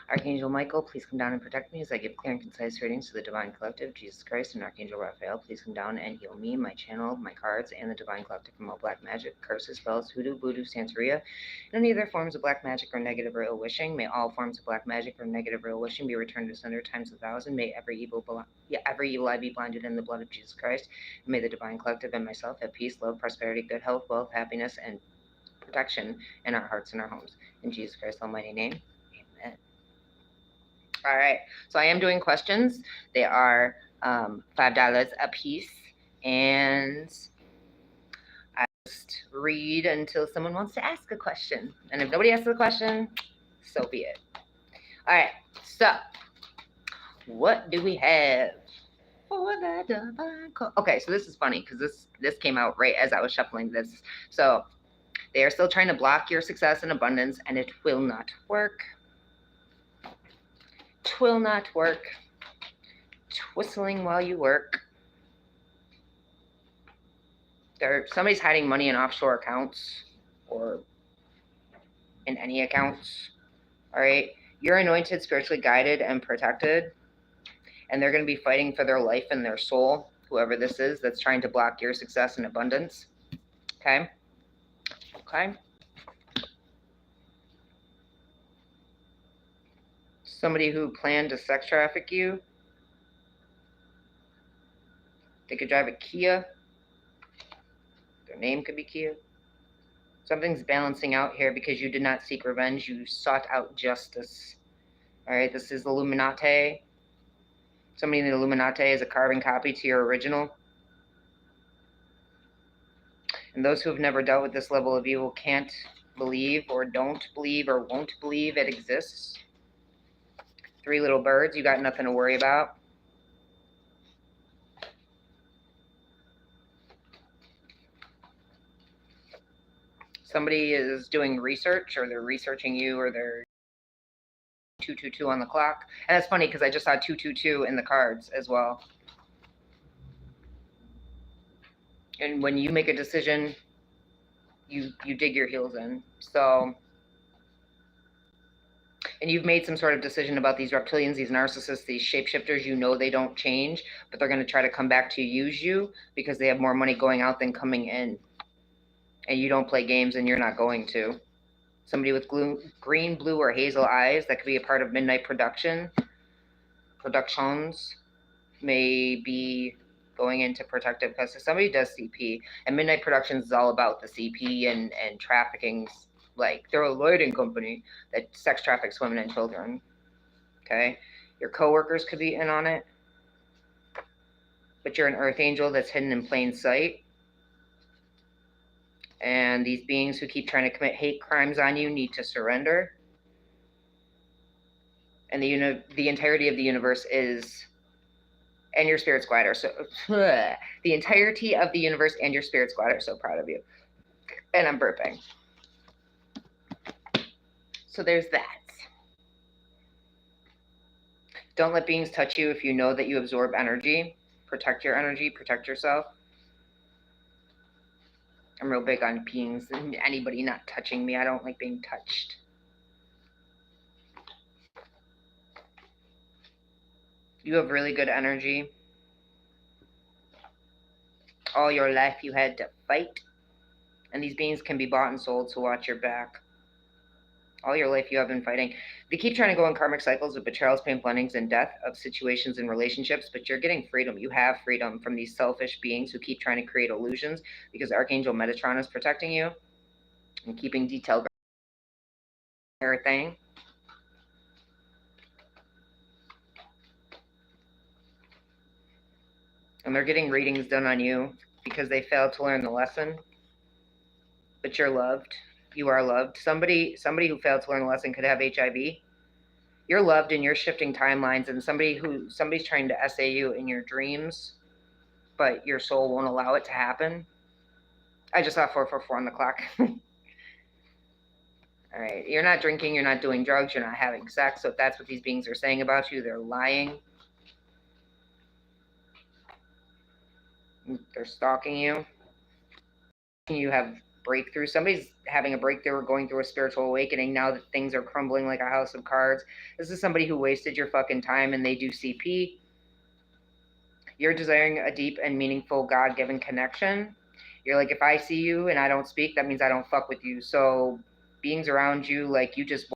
Archangel Michael, please come down and protect me as I give clear and concise readings to the Divine Collective. Jesus Christ and Archangel Raphael, please come down and heal me, my channel, my cards, and the Divine Collective from all black magic, curses, spells, hoodoo, voodoo, santeria, and any other forms of black magic or negative or ill wishing. May all forms of black magic or negative or ill wishing be returned to sender times 1,000. May every evil eye be blinded in the blood of Jesus Christ. And may the Divine Collective and myself have peace, love, prosperity, good health, wealth, happiness, and protection in our hearts and our homes. In Jesus Christ's almighty name, amen. All right, so I am doing questions. They are $5 a piece, and I just read until someone wants to ask a question. And if nobody asks a question, so be it. All right, so what do we have for the divine call? Okay, so this is funny because this came out right as I was shuffling this. So they are still trying to block your success and abundance, and it will not work. Twill not work. Twistling while you work. Somebody's hiding money in offshore accounts or in any accounts. All right. You're anointed, spiritually guided, and protected. And they're going to be fighting for their life and their soul, whoever this is that's trying to block your success and abundance. Okay. Okay. Somebody who planned to sex traffic you. They could drive a Kia. Their name could be Kia. Something's balancing out here because you did not seek revenge. You sought out justice. All right, this is Illuminati. Somebody in the Illuminati is a carbon copy to your original. And those who have never dealt with this level of evil can't believe or don't believe or won't believe it exists. 3 little birds, you got nothing to worry about. Somebody is doing research, or they're researching you, or they're 222 on the clock. And that's funny because I just saw 222 in the cards as well. And when you make a decision, you dig your heels in. So, and you've made some sort of decision about these reptilians, these narcissists, these shapeshifters. You know they don't change, but they're going to try to come back to use you because they have more money going out than coming in. And you don't play games, and you're not going to. Somebody with green, blue, or hazel eyes that could be a part of Midnight Productions may be going into protective custody. Somebody does CP, and Midnight Productions is all about the CP and trafficking. Like, they're a lighting company that sex traffics women and children. Okay, your coworkers could be in on it, but you're an earth angel that's hidden in plain sight. And these beings who keep trying to commit hate crimes on you need to surrender. And the entirety of the universe is, and your spirit squad are so, the entirety of the universe and your spirit squad are so proud of you. And I'm burping. So there's that. Don't let beings touch you if you know that you absorb energy. Protect your energy, protect yourself. I'm real big on beings and anybody not touching me. I don't like being touched. You have really good energy. All your life you had to fight. And these beings can be bought and sold, so watch your back. All your life you have been fighting. They keep trying to go in karmic cycles of betrayals, pain, blendings, and death of situations and relationships, but you're getting freedom. You have freedom from these selfish beings who keep trying to create illusions because Archangel Metatron is protecting you and keeping detailed everything. And they're getting readings done on you because they failed to learn the lesson. But you're loved. You are loved. Somebody who failed to learn the lesson could have HIV. You're loved and you're shifting timelines, and somebody's trying to SA you in your dreams, but your soul won't allow it to happen. I just saw 444 on the clock. All right. You're not drinking, you're not doing drugs, you're not having sex. So if that's what these beings are saying about you, they're lying. They're stalking you. You have breakthrough. Somebody's having a breakthrough or going through a spiritual awakening now that things are crumbling like a house of cards. This is somebody who wasted your fucking time and they do CP. You're desiring a deep and meaningful God-given connection. You're like, if I see you and I don't speak, that means I don't fuck with you. So beings around you, like, you just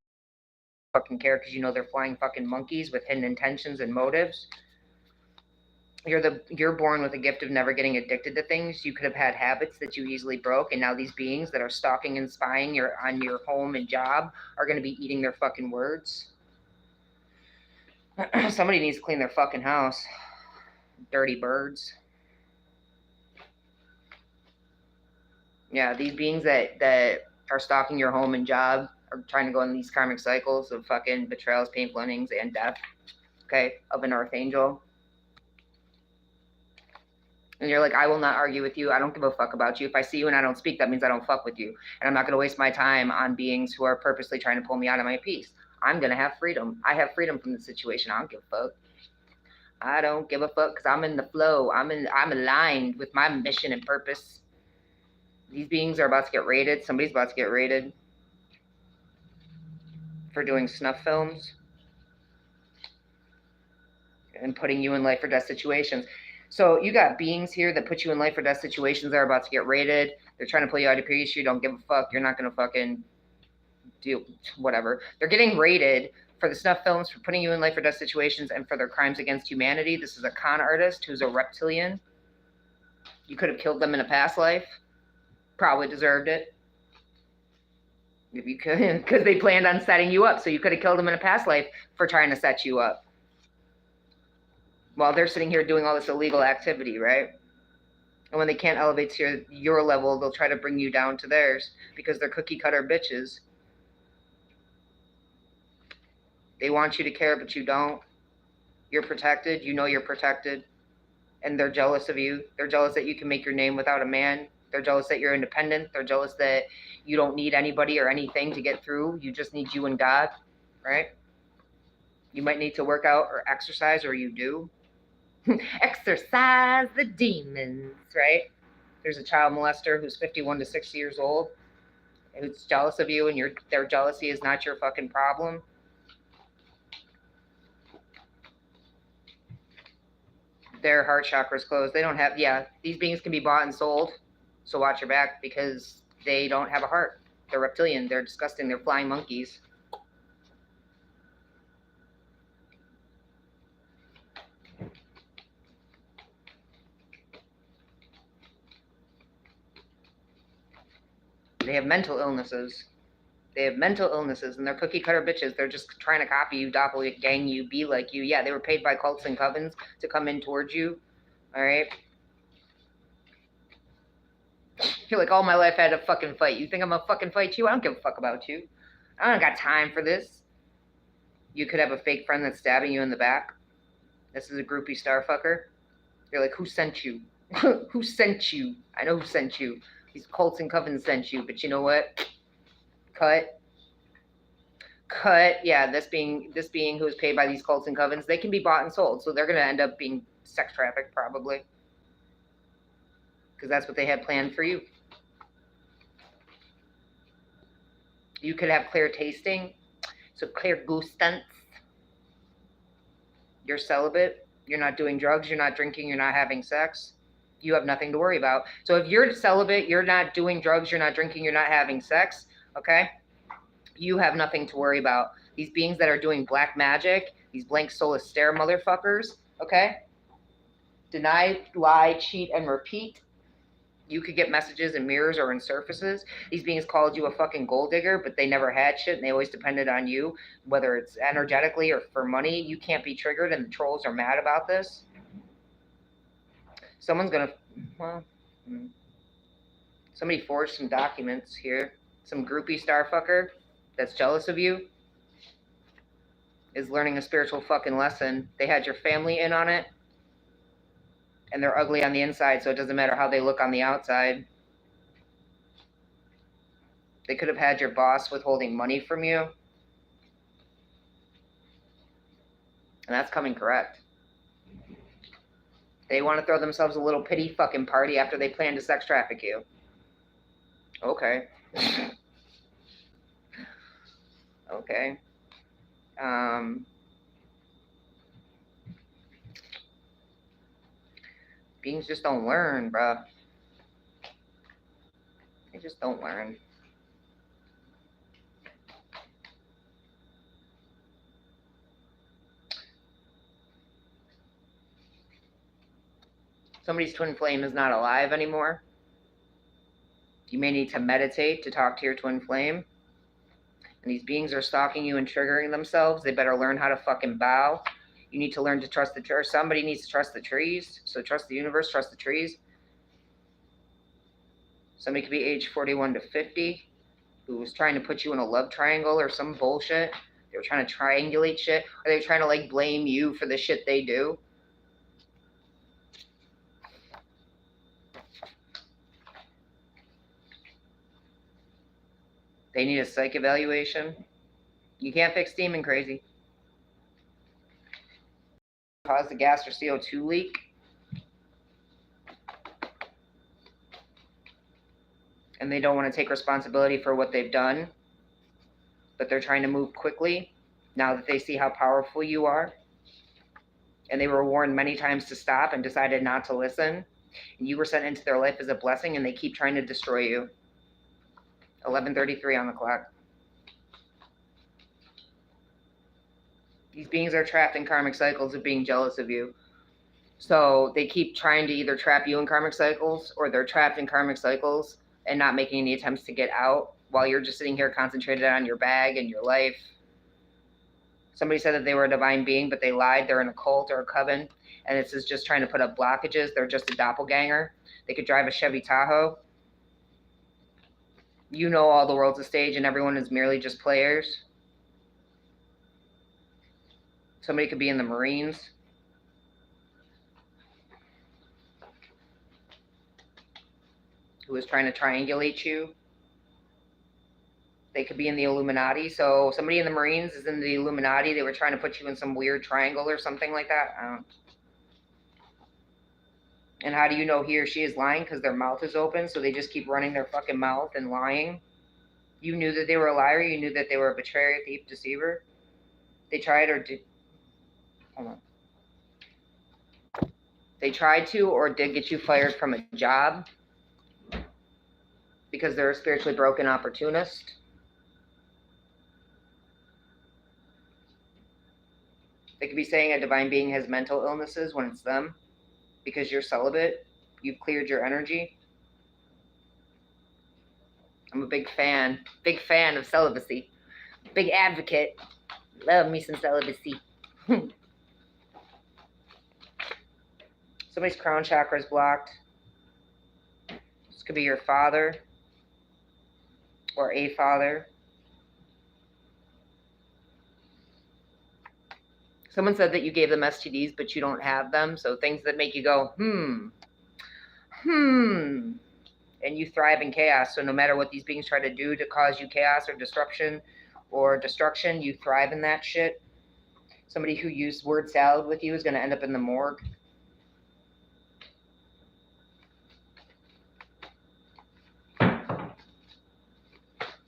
fucking care because you know they're flying fucking monkeys with hidden intentions and motives. You're born with a gift of never getting addicted to things. You could have had habits that you easily broke, and now these beings that are stalking and spying on your home and job are going to be eating their fucking words. Somebody needs to clean their fucking house. Dirty birds. Yeah, these beings that are stalking your home and job are trying to go in these karmic cycles of fucking betrayals, painful endings, and death. Okay, of an archangel. And you're like, I will not argue with you. I don't give a fuck about you. If I see you and I don't speak, that means I don't fuck with you. And I'm not going to waste my time on beings who are purposely trying to pull me out of my peace. I'm going to have freedom. I have freedom from the situation. I don't give a fuck. I don't give a fuck because I'm in the flow. I'm aligned with my mission and purpose. These beings are about to get raided. Somebody's about to get raided for doing snuff films and putting you in life or death situations. So you got beings here that put you in life or death situations that are about to get raided. They're trying to pull you out of peace. You don't give a fuck. You're not going to fucking do whatever. They're getting raided for the snuff films, for putting you in life or death situations, and for their crimes against humanity. This is a con artist who's a reptilian. You could have killed them in a past life. Probably deserved it. If you could, because they planned on setting you up. So you could have killed them in a past life for trying to set you up. While they're sitting here doing all this illegal activity, right? And when they can't elevate to your level, they'll try to bring you down to theirs because they're cookie cutter bitches. They want you to care, but you don't. You're protected. You know you're protected. And they're jealous of you. They're jealous that you can make your name without a man. They're jealous that you're independent. They're jealous that you don't need anybody or anything to get through. You just need you and God, right? You might need to work out or exercise, or you do. Exercise the demons, right? There's a child molester who's 51 to 60 years old who's jealous of you, and their jealousy is not your fucking problem. Their heart chakra's closed. They don't have, these beings can be bought and sold, so watch your back because they don't have a heart. They're reptilian. They're disgusting. They're flying monkeys. They have mental illnesses. And they're cookie cutter bitches. They're just trying to copy you, doppelgang you, be like you. Yeah, they were paid by cults and covens to come in towards you. All right. You're like, all my life I had to fucking fight. You think I'm gonna fucking fight you? I don't give a fuck about you. I don't got time for this. You could have a fake friend that's stabbing you in the back. This is a groupie starfucker. You're like, who sent you? Who sent you? I know who sent you. These cults and covens sent you, but you know what? Cut. Yeah, this being who is paid by these cults and covens, they can be bought and sold. So they're going to end up being sex trafficked probably. Because that's what they had planned for you. You could have clear tasting. So clear gustance. You're celibate. You're not doing drugs. You're not drinking. You're not having sex. You have nothing to worry about. So if you're celibate, you're not doing drugs, you're not drinking, you're not having sex, okay? You have nothing to worry about. These beings that are doing black magic, these blank soulless stare motherfuckers, okay? Deny, lie, cheat, and repeat. You could get messages in mirrors or in surfaces. These beings called you a fucking gold digger, but they never had shit, and they always depended on you, whether it's energetically or for money. You can't be triggered, and the trolls are mad about this. Someone's going to, somebody forged some documents here. Some groupie starfucker that's jealous of you is learning a spiritual fucking lesson. They had your family in on it, and they're ugly on the inside, so it doesn't matter how they look on the outside. They could have had your boss withholding money from you, and that's coming correct. They want to throw themselves a little pity fucking party after they plan to sex traffic you. Okay. Okay. Beings just don't learn, bruh. They just don't learn. Somebody's twin flame is not alive anymore. You may need to meditate to talk to your twin flame. And these beings are stalking you and triggering themselves. They better learn how to fucking bow. You need to learn to trust the tree. Or somebody needs to trust the trees. So trust the universe, trust the trees. Somebody could be age 41 to 50 who was trying to put you in a love triangle or some bullshit. They were trying to triangulate shit. Or they were trying to like blame you for the shit they do. They need a psych evaluation. You can't fix demon crazy. Cause the gas or CO2 leak. And they don't want to take responsibility for what they've done. But they're trying to move quickly now that they see how powerful you are. And they were warned many times to stop and decided not to listen. And you were sent into their life as a blessing, and they keep trying to destroy you. 11:33 on the clock. These beings are trapped in karmic cycles of being jealous of you. So they keep trying to either trap you in karmic cycles, or they're trapped in karmic cycles and not making any attempts to get out while you're just sitting here concentrated on your bag and your life. Somebody said that they were a divine being, but they lied. They're in a cult or a coven, and this is just trying to put up blockages. They're just a doppelganger. They could drive a Chevy Tahoe. You know all the world's a stage and everyone is merely just players. Somebody could be in the Marines. Who is trying to triangulate you. They could be in the Illuminati. So somebody in the Marines is in the Illuminati. They were trying to put you in some weird triangle or something like that. And how do you know he or she is lying? Because their mouth is open, so they just keep running their fucking mouth and lying. You knew that they were a liar. You knew that they were a betrayer, thief, deceiver. They tried or did. Hold on. They tried to or did get you fired from a job because they're a spiritually broken opportunist. They could be saying a divine being has mental illnesses when it's them because you're celibate. You've cleared your energy. I'm a big fan of celibacy. Big advocate. Love me some celibacy. Somebody's crown chakra is blocked. This could be your father or a father. Someone said that you gave them STDs, but you don't have them. So things that make you go, and you thrive in chaos. So no matter what these beings try to do to cause you chaos or disruption or destruction, you thrive in that shit. Somebody who used word salad with you is going to end up in the morgue.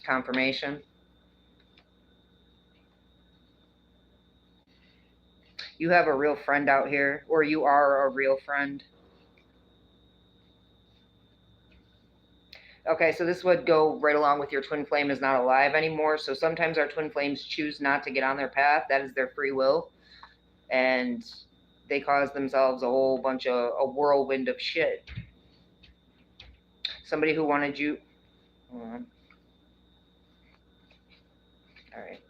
Confirmation. You have a real friend out here, or you are a real friend. Okay, so this would go right along with your twin flame is not alive anymore. So sometimes our twin flames choose not to get on their path. That is their free will. And they cause themselves a whole bunch of a whirlwind of shit. Somebody who wanted you. Hold on. All right.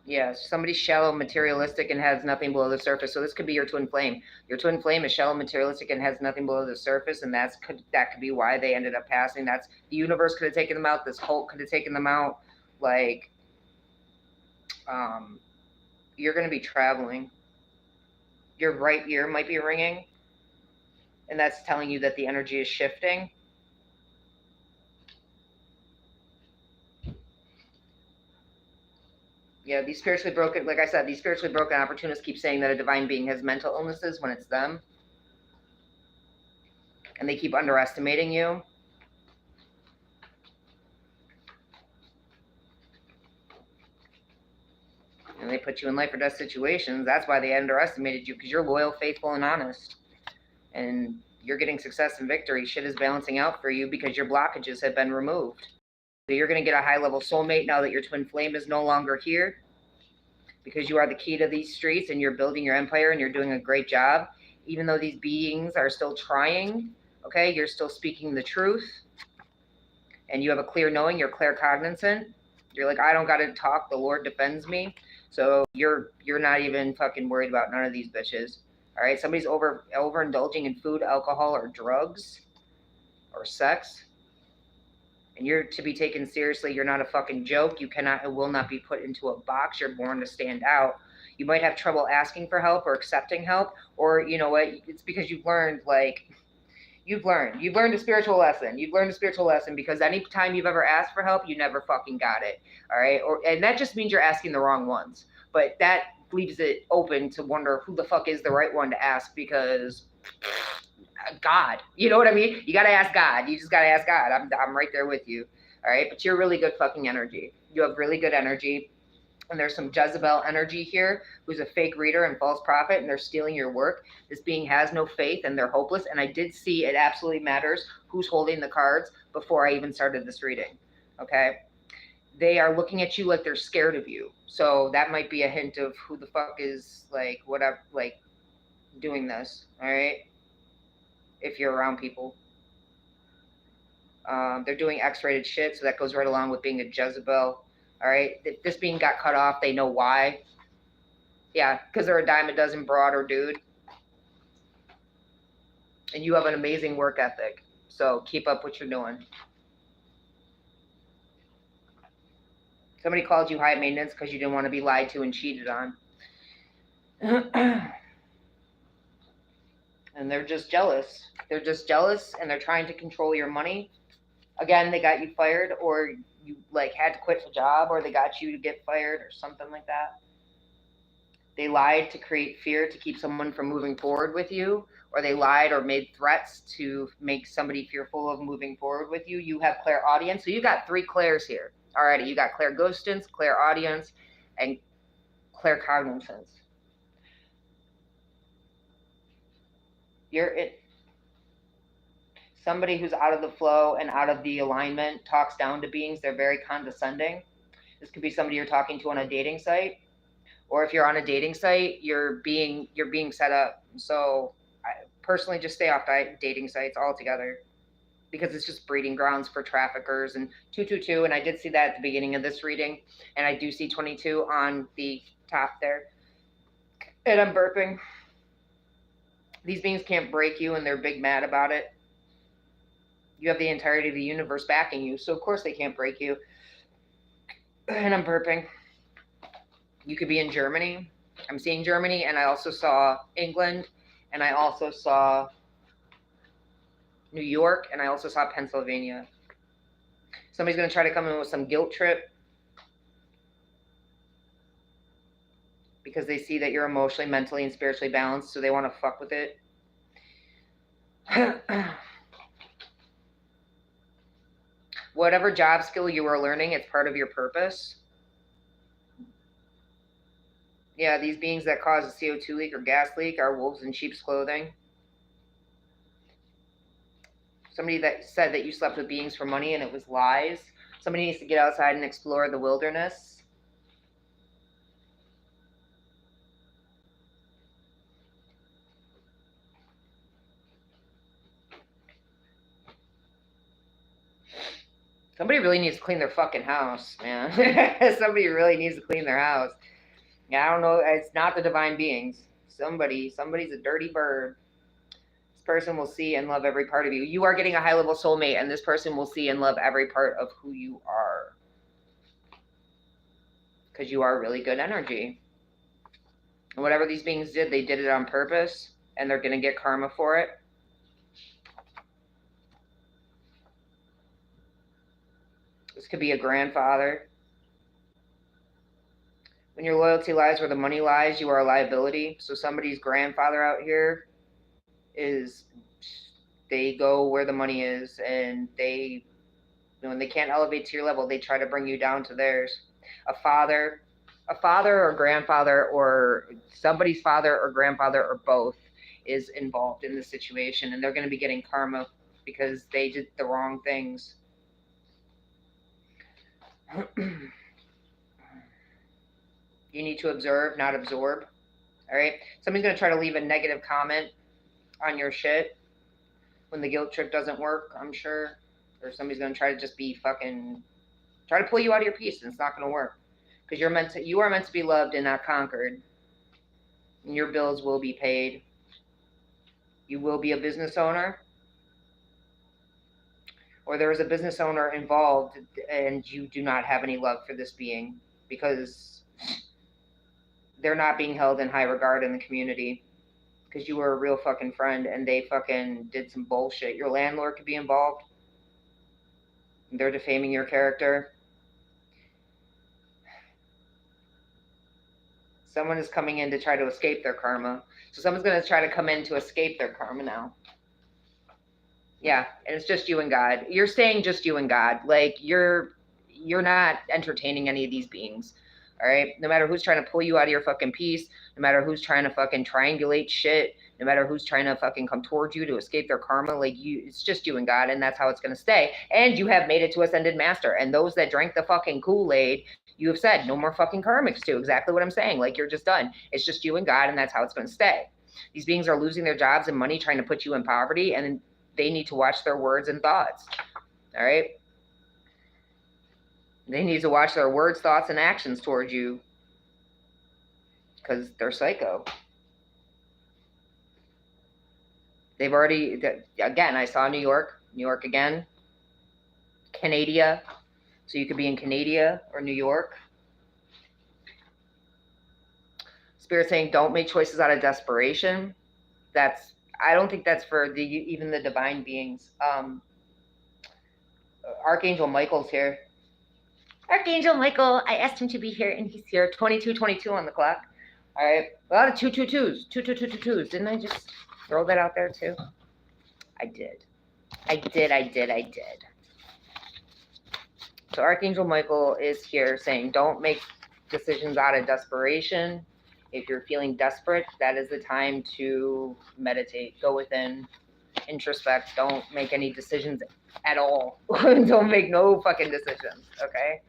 Yes, somebody's shallow, materialistic, and has nothing below the surface. So this could be your twin flame. Your twin flame is shallow, materialistic, and has nothing below the surface, and that could be why they ended up passing. That's the universe could have taken them out. This cult could have taken them out. Like, you're going to be traveling. Your right ear might be ringing, and that's telling you that the energy is shifting. Yeah, these spiritually broken, like I said, these spiritually broken opportunists keep saying that a divine being has mental illnesses when it's them. and they keep underestimating you. And they put you in life or death situations. That's why they underestimated you, because you're loyal, faithful, and honest. And you're getting success and victory. Shit is balancing out for you because your blockages have been removed. So you're going to get a high-level soulmate now that your twin flame is no longer here, because you are the key to these streets and you're building your empire and you're doing a great job. Even though these beings are still trying, okay, you're still speaking the truth. And you have a clear knowing, you're claircognizant. You're like, I don't got to talk, the Lord defends me. So you're not even fucking worried about none of these bitches. All right, somebody's overindulging in food, alcohol, or drugs, or sex, and you're to be taken seriously. You're not a fucking joke. You cannot and will not be put into a box. You're born to stand out. You might have trouble asking for help or accepting help, or you know what? It's because you've learned, you've learned a spiritual lesson. You've learned a spiritual lesson, because any time you've ever asked for help, you never fucking got it. All right, and that just means you're asking the wrong ones. But that leaves it open to wonder who the fuck is the right one to ask, because God, you know what I mean? You got to ask God. You just got to ask God. I'm right there with you. All right. But you're really good fucking energy. You have really good energy. And there's some Jezebel energy here, who's a fake reader and false prophet, and they're stealing your work. This being has no faith and they're hopeless. And I did see it absolutely matters who's holding the cards before I even started this reading. Okay. They are looking at you like they're scared of you. So that might be a hint of who the fuck is whatever, doing this. All right. If you're around people. They're doing X-rated shit, so that goes right along with being a Jezebel. All right, if this being got cut off, they know why. Yeah, because they're a dime a dozen broad or dude. And you have an amazing work ethic, so keep up what you're doing. Somebody called you high maintenance because you didn't want to be lied to and cheated on. And they're just jealous. They're just jealous, and they're trying to control your money. Again, they got you fired, or you had to quit the job, or they got you to get fired, or something like that. They lied to create fear to keep someone from moving forward with you, or they lied or made threats to make somebody fearful of moving forward with you. You have clairaudience, so you got 3 clairs here. Alrighty, you got clairgustance, clairaudience, and claircognizance. You're it. Somebody who's out of the flow and out of the alignment talks down to beings. They're very condescending. This could be somebody you're talking to on a dating site, or if you're on a dating site, you're being set up. So I personally just stay off dating sites altogether, because it's just breeding grounds for traffickers. And 222, and I did see that at the beginning of this reading, and I do see 22 on the top there. And I'm burping. These beings can't break you, and they're big mad about it. You have the entirety of the universe backing you, so of course they can't break you. And I'm burping. You could be in Germany. I'm seeing Germany, and I also saw England, and I also saw New York, and I also saw Pennsylvania. Somebody's going to try to come in with some guilt trip because they see that you're emotionally, mentally, and spiritually balanced, so they want to fuck with it. Whatever job skill you are learning, it's part of your purpose. Yeah, these beings that cause a CO2 leak or gas leak are wolves in sheep's clothing. Somebody that said that you slept with beings for money and it was lies. Somebody needs to get outside and explore the wilderness. Somebody really needs to clean their fucking house, man. Somebody really needs to clean their house. Yeah, I don't know. It's not the divine beings. Somebody's a dirty bird. This person will see and love every part of you. You are getting a high-level soulmate, and this person will see and love every part of who you are. Because you are really good energy. And whatever these beings did, they did it on purpose, and they're going to get karma for it. This could be a grandfather. When your loyalty lies where the money lies, you are a liability. So somebody's grandfather out here is They go where the money is, and when they can't elevate to your level, they try to bring you down to theirs. A father or grandfather or somebody's father or grandfather or both is involved in the situation, and they're going to be getting karma because they did the wrong things. You need to observe, not absorb. All right? Somebody's going to try to leave a negative comment on your shit when the guilt trip doesn't work, I'm sure. Or somebody's going to try to just be fucking, try to pull you out of your peace, and it's not going to work. Because you are meant to be loved and not conquered. And your bills will be paid. You will be a business owner. Or there is a business owner involved and you do not have any love for this being because they're not being held in high regard in the community because you were a real fucking friend and they fucking did some bullshit. Your landlord could be involved. They're defaming your character. Someone is coming in to try to escape their karma. So someone's going to try to come in to escape their karma now. Yeah, and it's just you and God. You're staying just you and God. Like, you're not entertaining any of these beings. All right? No matter who's trying to pull you out of your fucking peace, no matter who's trying to fucking triangulate shit, no matter who's trying to fucking come towards you to escape their karma, like, it's just you and God, and that's how it's going to stay. And you have made it to Ascended Master. And those that drank the fucking Kool-Aid, you have said, no more fucking karmics too. Exactly what I'm saying. Like, you're just done. It's just you and God, and that's how it's going to stay. These beings are losing their jobs and money trying to put you in poverty, and they need to watch their words and thoughts. All right? They need to watch their words, thoughts, and actions towards you because they're psycho. They've already, again, I saw New York again, Canada. So you could be in Canada or New York. Spirit saying, don't make choices out of desperation. I don't think that's for even the divine beings. Archangel Michael's here. Archangel Michael, I asked him to be here, and he's here. 22:22 on the clock. All right, a lot of 222s. 22222s. Didn't I just throw that out there too? I did. So Archangel Michael is here saying, don't make decisions out of desperation. If you're feeling desperate, that is the time to meditate, go within, introspect. Don't make any decisions at all. Don't make no fucking decisions, okay?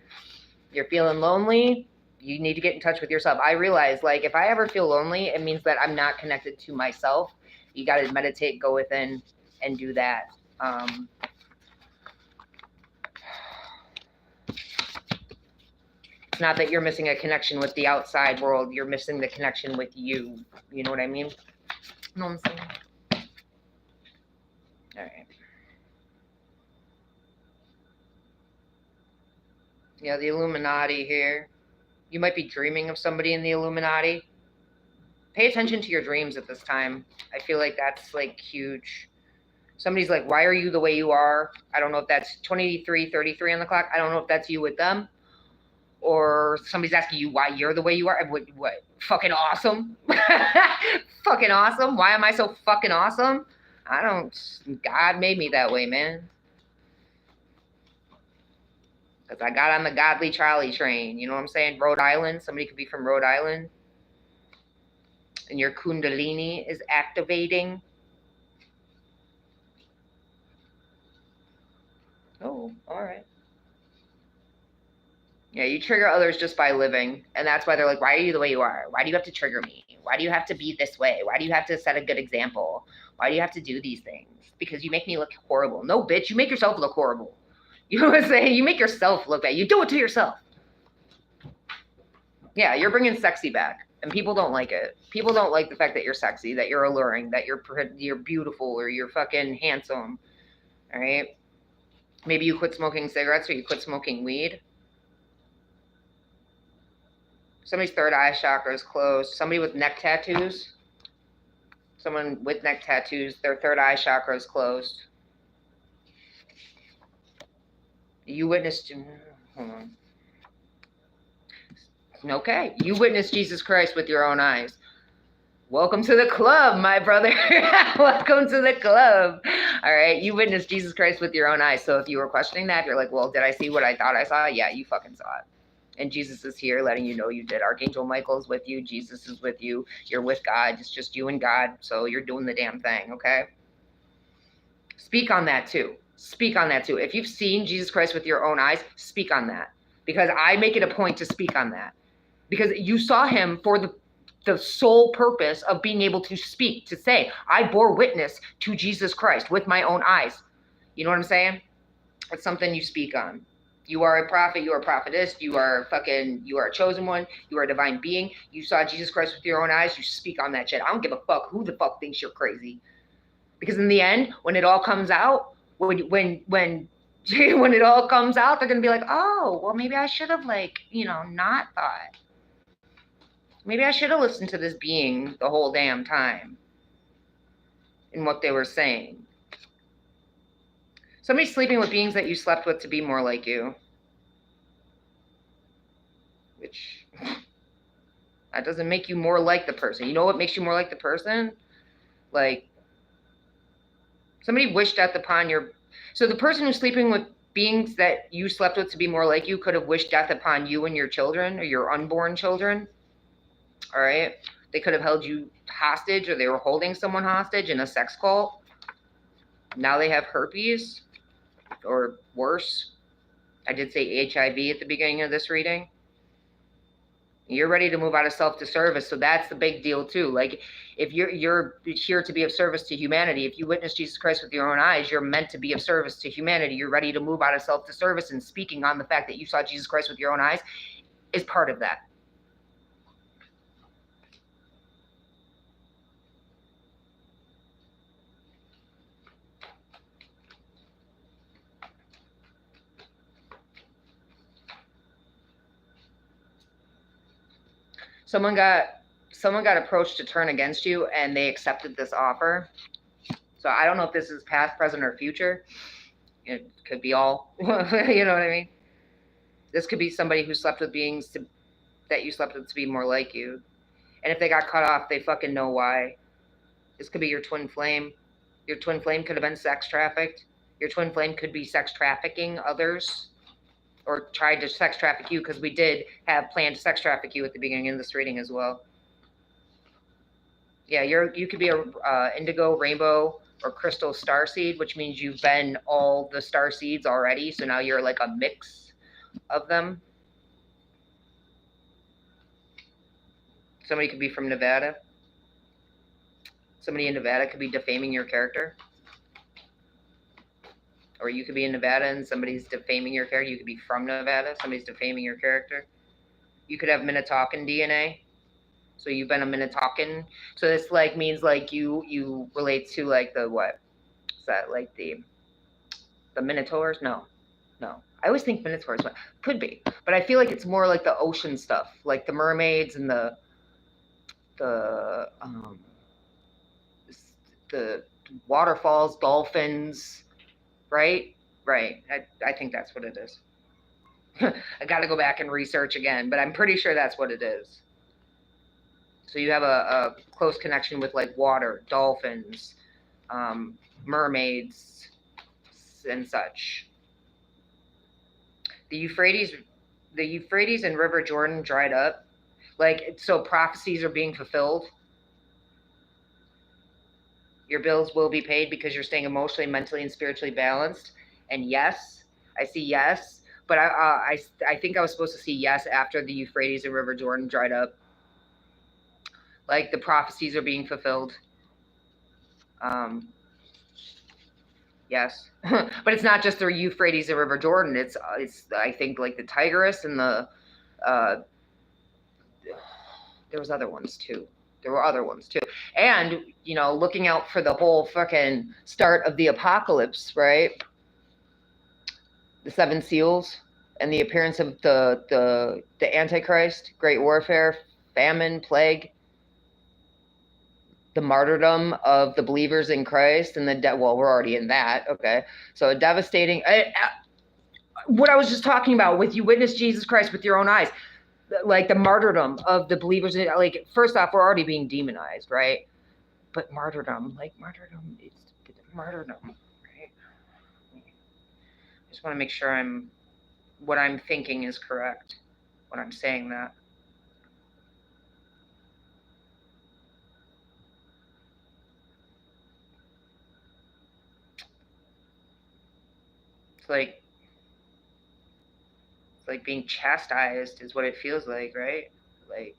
You're feeling lonely, you need to get in touch with yourself. I realize, like, if I ever feel lonely, it means that I'm not connected to myself. You got to meditate, go within, and do that. It's not that you're missing a connection with the outside world. You're missing the connection with you. You know what I mean? You know what I'm saying? All right. Yeah, the Illuminati here. You might be dreaming of somebody in the Illuminati. Pay attention to your dreams at this time. I feel like that's, like, huge. Somebody's like, why are you the way you are? I don't know if that's 23:33 on the clock. I don't know if that's you with them. Or somebody's asking you why you're the way you are. What? Fucking awesome? Fucking awesome? Why am I so fucking awesome? God made me that way, man. Because I got on the godly Charlie train. You know what I'm saying? Rhode Island. Somebody could be from Rhode Island. And your Kundalini is activating. Oh, all right. Yeah, you trigger others just by living. And that's why they're like, why are you the way you are? Why do you have to trigger me? Why do you have to be this way? Why do you have to set a good example? Why do you have to do these things? Because you make me look horrible. No, bitch, you make yourself look horrible. You know what I'm saying? You make yourself look bad. You do it to yourself. Yeah, you're bringing sexy back. And people don't like it. People don't like the fact that you're sexy, that you're alluring, that you're beautiful, or you're fucking handsome. All right? Maybe you quit smoking cigarettes or you quit smoking weed. Somebody's third eye chakra is closed. Somebody with neck tattoos. Someone with neck tattoos, their third eye chakra is closed. You witnessed, hold on. Okay, you witnessed Jesus Christ with your own eyes. Welcome to the club, my brother. Welcome to the club. All right. You witnessed Jesus Christ with your own eyes. So if you were questioning that, you're like, well, did I see what I thought I saw? Yeah, you fucking saw it. And Jesus is here letting you know you did. Archangel Michael's with you. Jesus is with you. You're with God. It's just you and God. So you're doing the damn thing, okay? Speak on that too. Speak on that too. If you've seen Jesus Christ with your own eyes, speak on that. Because I make it a point to speak on that. Because you saw him for the sole purpose of being able to speak, to say, I bore witness to Jesus Christ with my own eyes. You know what I'm saying? It's something you speak on. You are a prophet, you are a prophetess, you are a chosen one, you are a divine being. You saw Jesus Christ with your own eyes, you speak on that shit. I don't give a fuck who the fuck thinks you're crazy. Because in the end, when it all comes out, when it all comes out, they're gonna be like, oh, well, maybe I should have not thought. Maybe I should have listened to this being the whole damn time in what they were saying. Somebody's sleeping with beings that you slept with to be more like you. Which, that doesn't make you more like the person. You know what makes you more like the person? Like, somebody wished death upon your... So the person who's sleeping with beings that you slept with to be more like you could have wished death upon you and your children or your unborn children. All right? They could have held you hostage, or they were holding someone hostage in a sex cult. Now they have herpes, or worse. I did say HIV at the beginning of this reading. You're ready to move out of self to service, so that's the big deal too. Like, if you're here to be of service to humanity, if you witness Jesus Christ with your own eyes, you're meant to be of service to humanity. You're ready to move out of self to service, and speaking on the fact that you saw Jesus Christ with your own eyes is part of that. Someone got approached to turn against you, and they accepted this offer. So I don't know if this is past, present, or future. It could be all. You know what I mean? This could be somebody who slept with beings that you slept with to be more like you. And if they got cut off, they fucking know why. This could be your twin flame. Your twin flame could have been sex trafficked. Your twin flame could be sex trafficking others, or tried to sex traffic you, because we did have planned to sex traffic you at the beginning of this reading as well. Yeah, you could be a indigo, rainbow, or crystal starseed, which means you've been all the star seeds already. So now you're like a mix of them. Somebody could be from Nevada. Somebody in Nevada could be defaming your character. Or you could be in Nevada and somebody's defaming your character. You could be from Nevada. Somebody's defaming your character. You could have Minnetonkan DNA. So you've been a Minnetonkan. So this means you relate to the what? Is that like the Minotaurs? No. I always think Minotaurs, but could be. But I feel like it's more like the ocean stuff, like the mermaids and the waterfalls, dolphins. Right. I think that's what it is. I got to go back and research again, but I'm pretty sure that's what it is. So you have a close connection with water, dolphins, mermaids, and such. The Euphrates and River Jordan dried up. So prophecies are being fulfilled. Your bills will be paid because you're staying emotionally, mentally, and spiritually balanced. And yes, I see yes. But I think I was supposed to see yes after the Euphrates and River Jordan dried up. The prophecies are being fulfilled. Yes. But it's not just the Euphrates and River Jordan. It's I think the Tigris and the there was other ones too. There were other ones too. And, looking out for the whole fucking start of the apocalypse, right? The 7 seals and the appearance of the Antichrist, great warfare, famine, plague, the martyrdom of the believers in Christ, and well, we're already in that. Okay. So a devastating, what I was just talking about with you witness Jesus Christ with your own eyes. The martyrdom of the believers, first off, we're already being demonized, right? But martyrdom, it's martyrdom. Just want to make sure what I'm thinking is correct when I'm saying that. It's like being chastised is what it feels like, right? Like,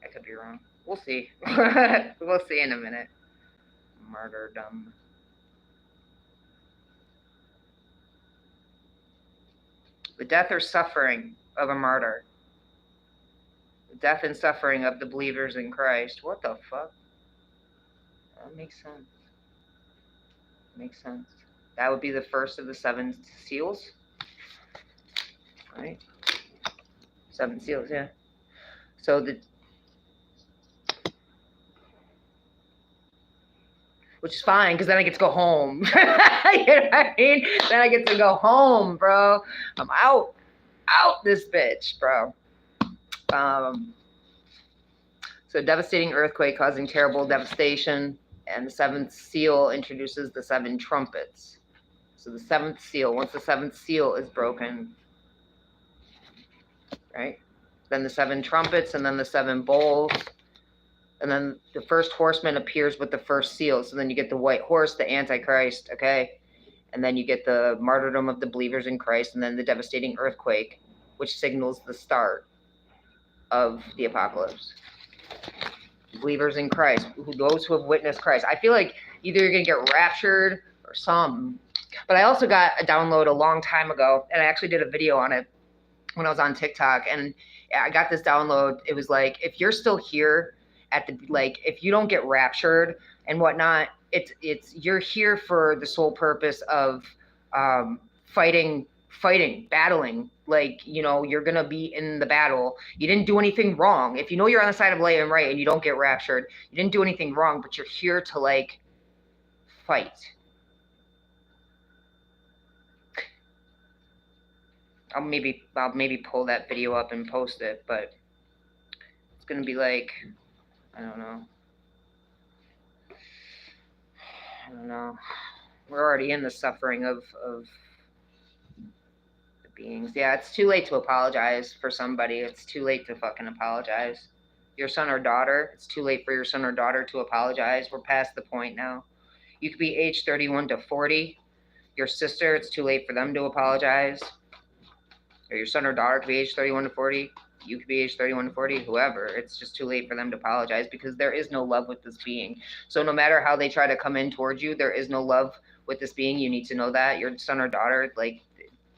I could be wrong. We'll see. We'll see in a minute. Martyrdom. The death or suffering of a martyr. The death and suffering of the believers in Christ. What the fuck? That makes sense. Makes sense. That would be the first of the 7 seals. Right? 7 seals, yeah. So which is fine, because then I get to go home. You know what I mean? Then I get to go home, bro. I'm out this bitch, bro. So devastating earthquake causing terrible devastation, and the 7th seal introduces the 7 trumpets. So the 7th seal, once the 7th seal is broken, right? Then the 7 trumpets, and then the 7 bowls, and then the first horseman appears with the first seal. So then you get the white horse, the Antichrist, okay? And then you get the martyrdom of the believers in Christ, and then the devastating earthquake, which signals the start of the apocalypse. Believers in Christ, those who have witnessed Christ. I feel like either you're going to get raptured or something. But I also got a download a long time ago, and I actually did a video on it when I was on TikTok, and I got this download. It was like, if you're still here if you don't get raptured and whatnot, it's you're here for the sole purpose of fighting, battling. Like, you're gonna be in the battle. You didn't do anything wrong. If you know you're on the side of light and right and you don't get raptured, you didn't do anything wrong, but you're here to like fight. I'll maybe pull that video up and post it, but it's gonna be like, I don't know. We're already in the suffering of the beings. Yeah, it's too late to apologize for somebody. It's too late to fucking apologize. Your son or daughter, it's too late for your son or daughter to apologize. We're past the point now. You could be age 31 to 40. Your sister, it's too late for them to apologize. Or your son or daughter could be age 31 to 40. You could be age 31 to 40, whoever. It's just too late for them to apologize, because there is no love with this being. So no matter how they try to come in towards you, there is no love with this being. You need to know that. Your son or daughter, like,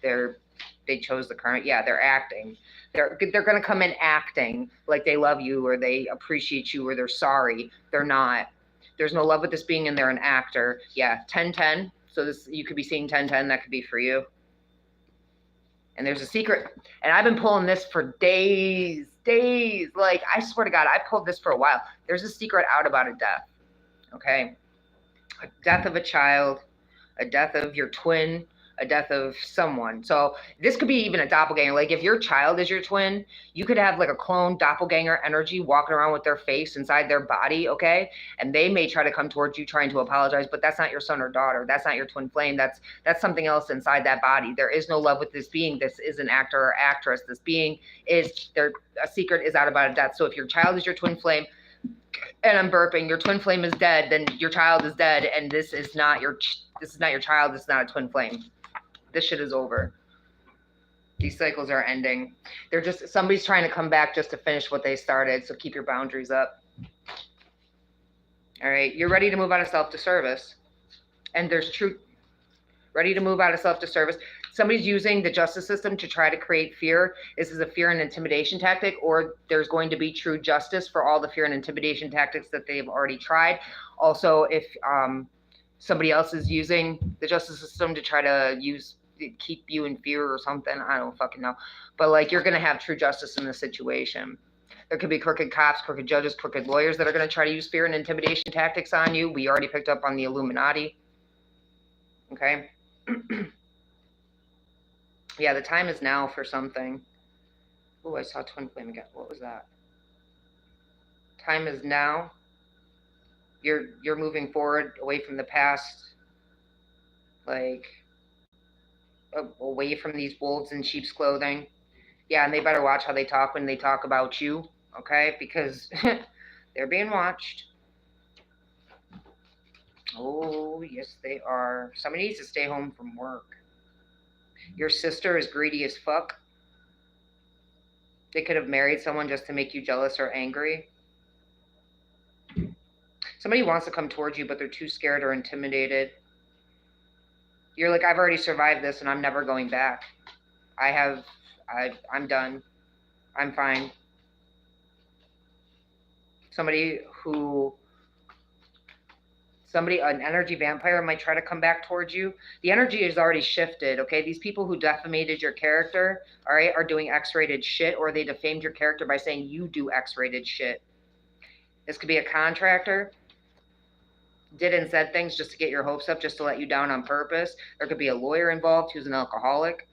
they chose the current. Yeah, they're acting. They're going to come in acting like they love you or they appreciate you or they're sorry. They're not. There's no love with this being, and they're an actor. Yeah, 1010. So you could be seeing 1010. That could be for you. And there's a secret, and I've been pulling this for days. Like, I swear to God, I pulled this for a while. There's a secret out about a death, okay? A death of a child, a death of your twin, a death of someone. So this could be even a doppelganger. Like, if your child is your twin, you could have like a clone doppelganger energy walking around with their face inside their body, okay? And they may try to come towards you trying to apologize, but that's not your son or daughter. That's not your twin flame. That's something else inside that body. There is no love with this being. This is an actor or actress. This being is there. A secret is out about a death. So if your child is your twin flame, and I'm burping, your twin flame is dead, then your child is dead, and this is not your child. This is not a twin flame. This shit is over. These cycles are ending. They're just, somebody's trying to come back just to finish what they started. So keep your boundaries up. All right. You're ready to move out of self to service. And there's truth. Ready to move out of self to service. Somebody's using the justice system to try to create fear. This is a fear and intimidation tactic, or there's going to be true justice for all the fear and intimidation tactics that they've already tried. Also, if somebody else is using the justice system to try to keep you in fear or something, I don't fucking know. But like, you're going to have true justice in this situation. There could be crooked cops, crooked judges, crooked lawyers that are going to try to use fear and intimidation tactics on you. We already picked up on the Illuminati. Okay. Yeah, the time is now for something. Oh, I saw twin flame again. What was that? Time is now. You're moving forward away from the past. Like, away from these wolves in sheep's clothing. Yeah, and they better watch how they talk when they talk about you, okay? Because they're being watched. Oh, yes, they are. Somebody needs to stay home from work. Your sister is greedy as fuck. They could have married someone just to make you jealous or angry. Somebody wants to come towards you, but they're too scared or intimidated. You're like, I've already survived this and I'm never going back. I'm done. I'm fine. An energy vampire might try to come back towards you. The energy is already shifted, okay? These people who defamated your character, all right, are doing X-rated shit, or they defamed your character by saying you do X-rated shit. This could be a contractor, did and said things just to get your hopes up, just to let you down on purpose. There could be a lawyer involved who's an alcoholic.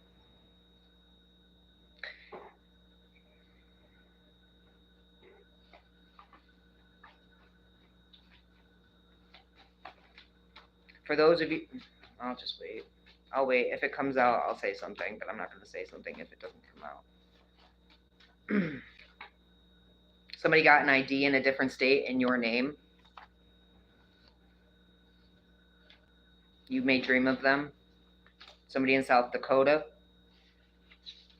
For those of you, I'll just wait. I'll wait. If it comes out, I'll say something, but I'm not going to say something if it doesn't come out. Somebody got an ID in a different state in your name. You may dream of them. Somebody in South Dakota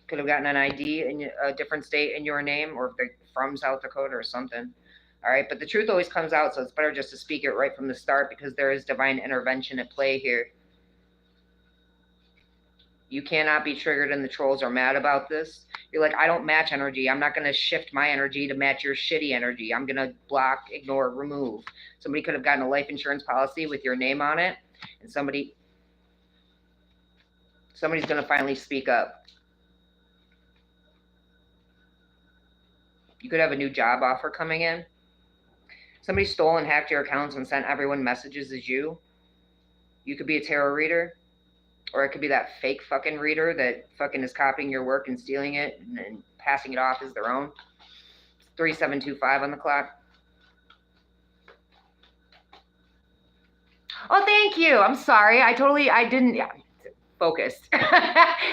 could have gotten an ID in a different state in your name, or if they're from South Dakota or something. All right, but the truth always comes out, so it's better just to speak it right from the start because there is divine intervention at play here. You cannot be triggered and the trolls are mad about this. You're like, I don't match energy. I'm not going to shift my energy to match your shitty energy. I'm going to block, ignore, remove. Somebody could have gotten a life insurance policy with your name on it, and somebody's going to finally speak up. You could have a new job offer coming in. Somebody stole and hacked your accounts and sent everyone messages as you. You could be a tarot reader, or it could be that fake fucking reader that fucking is copying your work and stealing it and passing it off as their own. 3725 on the clock. Oh, thank you. I'm sorry. I didn't focused.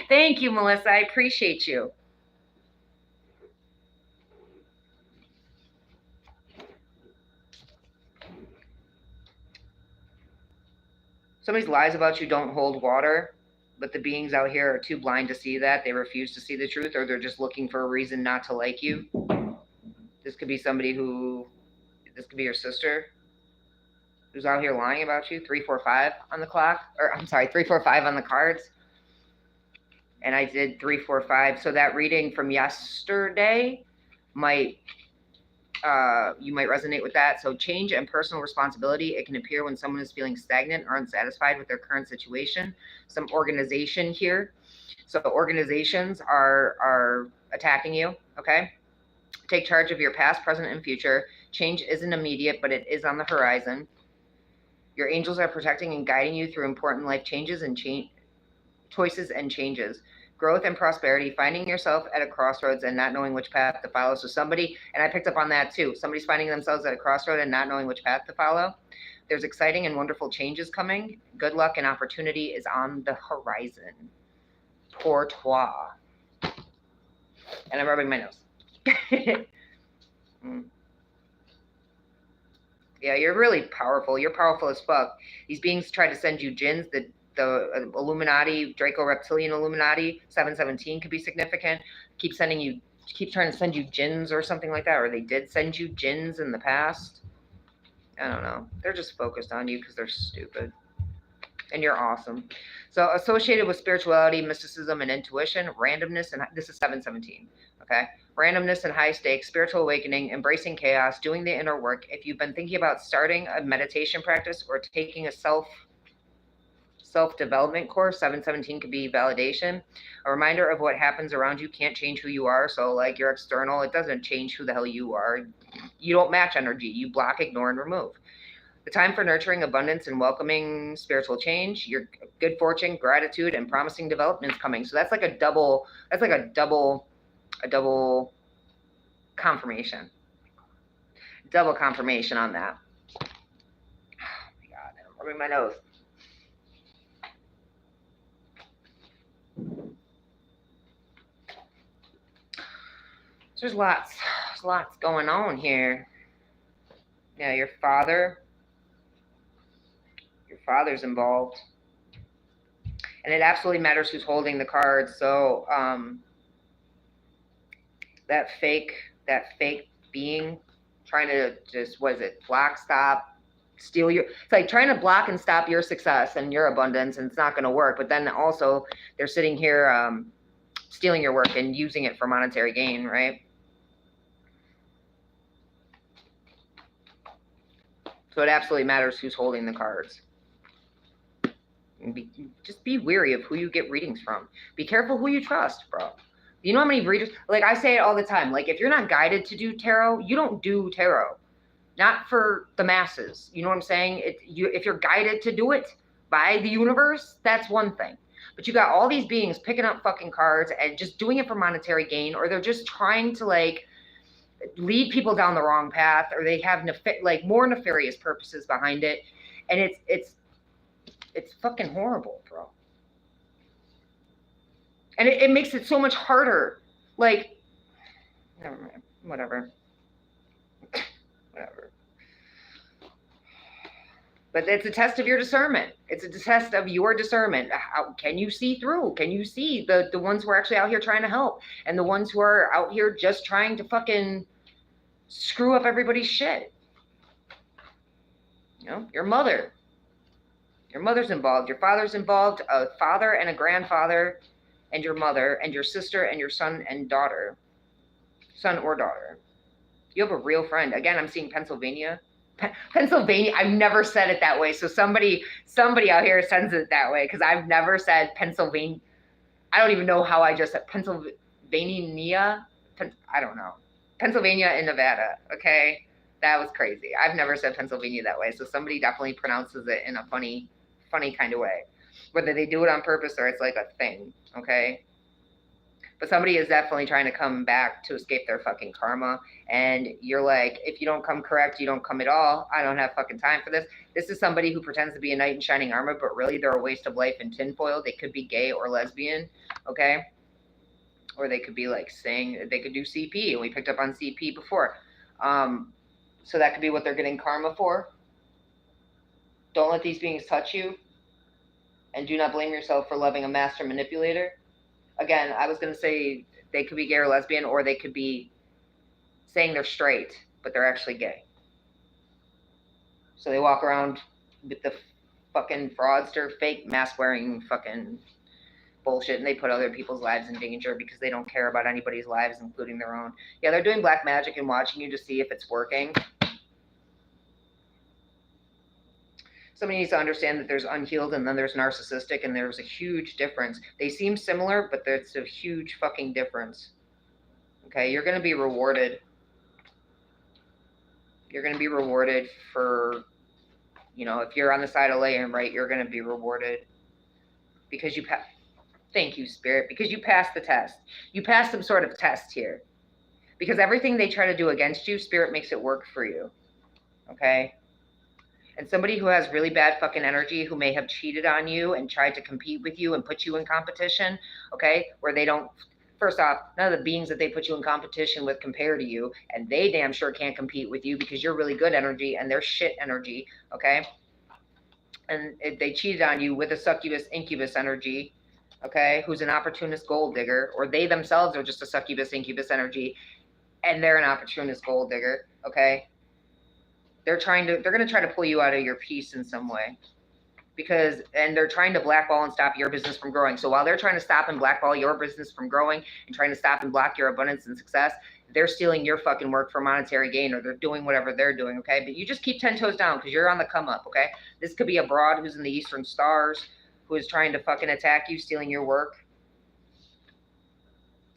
Thank you, Melissa. I appreciate you. Somebody's lies about you don't hold water, but the beings out here are too blind to see that. They refuse to see the truth, or they're just looking for a reason not to like you. This could be this could be your sister who's out here lying about you. 345 on the clock, or I'm sorry, 345 on the cards. And I did 345. So that reading from yesterday you might resonate with that. So change and personal responsibility. It can appear when someone is feeling stagnant or unsatisfied with their current situation. Some organization here. So organizations are attacking you, okay? Take charge of your past, present, and future. Change isn't immediate, but it is on the horizon. Your angels are protecting and guiding you through important life changes and choices and changes. Growth and prosperity, finding yourself at a crossroads and not knowing which path to follow. So somebody, and I picked up on that too, somebody's finding themselves at a crossroad and not knowing which path to follow. There's exciting and wonderful changes coming. Good luck and opportunity is on the horizon. Pour toi. And I'm rubbing my nose. Yeah, you're really powerful. You're powerful as fuck. These beings try to send you jinns. The Illuminati, Draco Reptilian Illuminati, 717 could be significant. Keep trying to send you jinns or something like that, or they did send you jinns in the past. I don't know. They're just focused on you because they're stupid. And you're awesome. So associated with spirituality, mysticism, and intuition, randomness, and this is 717, okay? Randomness and high stakes, spiritual awakening, embracing chaos, doing the inner work. If you've been thinking about starting a meditation practice or taking a self-development course, 717 could be validation. A reminder of what happens around you can't change who you are. So like your external, it doesn't change who the hell you are. You don't match energy. You block, ignore, and remove. The time for nurturing abundance and welcoming spiritual change, your good fortune, gratitude, and promising development is coming. So that's like a double confirmation. Double confirmation on that. Oh my God, I'm rubbing my nose. So there's lots going on here. Yeah, your father's involved. And it absolutely matters who's holding the cards. So, that fake being trying to just, what is it, block, stop, steal your, it's like trying to block and stop your success and your abundance, and it's not going to work. But then also they're sitting here stealing your work and using it for monetary gain, right? So it absolutely matters who's holding the cards. Just be wary of who you get readings from. Be careful who you trust, bro. You know how many readers, like I say it all the time, like if you're not guided to do tarot, you don't do tarot. Not for the masses. You know what I'm saying? If you're guided to do it by the universe, that's one thing. But you got all these beings picking up fucking cards and just doing it for monetary gain, or they're just trying to like lead people down the wrong path, or they have like more nefarious purposes behind it. And it's fucking horrible, bro. And it makes it so much harder. Like, never mind. Whatever. But it's a test of your discernment. It's a test of your discernment. How can you see through? Can you see the ones who are actually out here trying to help, and the ones who are out here just trying to fucking screw up everybody's shit? You know, your mother's involved. Your father's involved. A father and a grandfather, and your mother and your sister and your son and daughter, son or daughter. You have a real friend. Again, I'm seeing Pennsylvania. I've never said it that way. So somebody out here sends it that way, because I've never said Pennsylvania. I don't even know how I just said Pennsylvania. I don't know. Pennsylvania and Nevada. Okay. That was crazy. I've never said Pennsylvania that way. So somebody definitely pronounces it in a funny kind of way. Whether they do it on purpose or it's like a thing. Okay. But somebody is definitely trying to come back to escape their fucking karma. And you're like, if you don't come correct, you don't come at all. I don't have fucking time for this. This is somebody who pretends to be a knight in shining armor, but really they're a waste of life in tinfoil. They could be gay or lesbian, okay? Or they could be like saying, they could do CP, and we picked up on CP before. So that could be what they're getting karma for. Don't let these beings touch you. And do not blame yourself for loving a master manipulator. Again, I was going to say they could be gay or lesbian, or they could be saying they're straight, but they're actually gay. So they walk around with the fucking fraudster, fake mask-wearing fucking bullshit, and they put other people's lives in danger because they don't care about anybody's lives, including their own. Yeah, they're doing black magic and watching you to see if it's working. Somebody needs to understand that there's unhealed and then there's narcissistic, and there's a huge difference. They seem similar, but there's a huge fucking difference. Okay, you're going to be rewarded. You're going to be rewarded for, you know, if you're on the side of laying right, you're going to be rewarded because you passed. Thank you, Spirit, because you passed the test. You passed some sort of test here. Because everything they try to do against you, Spirit makes it work for you. Okay? And somebody who has really bad fucking energy, who may have cheated on you and tried to compete with you and put you in competition, okay, where they don't, first off, none of the beings that they put you in competition with compare to you, and they damn sure can't compete with you because you're really good energy and they're shit energy, okay? And they cheated on you with a succubus, incubus energy, okay, who's an opportunist gold digger, or they themselves are just a succubus, incubus energy, and they're an opportunist gold digger, okay? They're going to try to pull you out of your peace in some way, and they're trying to blackball and stop your business from growing. So while they're trying to stop and blackball your business from growing and trying to stop and block your abundance and success, they're stealing your fucking work for monetary gain, or they're doing whatever they're doing. Okay. But you just keep 10 toes down, because you're on the come up. Okay. This could be a broad who's in the Eastern Stars, who is trying to fucking attack you, stealing your work.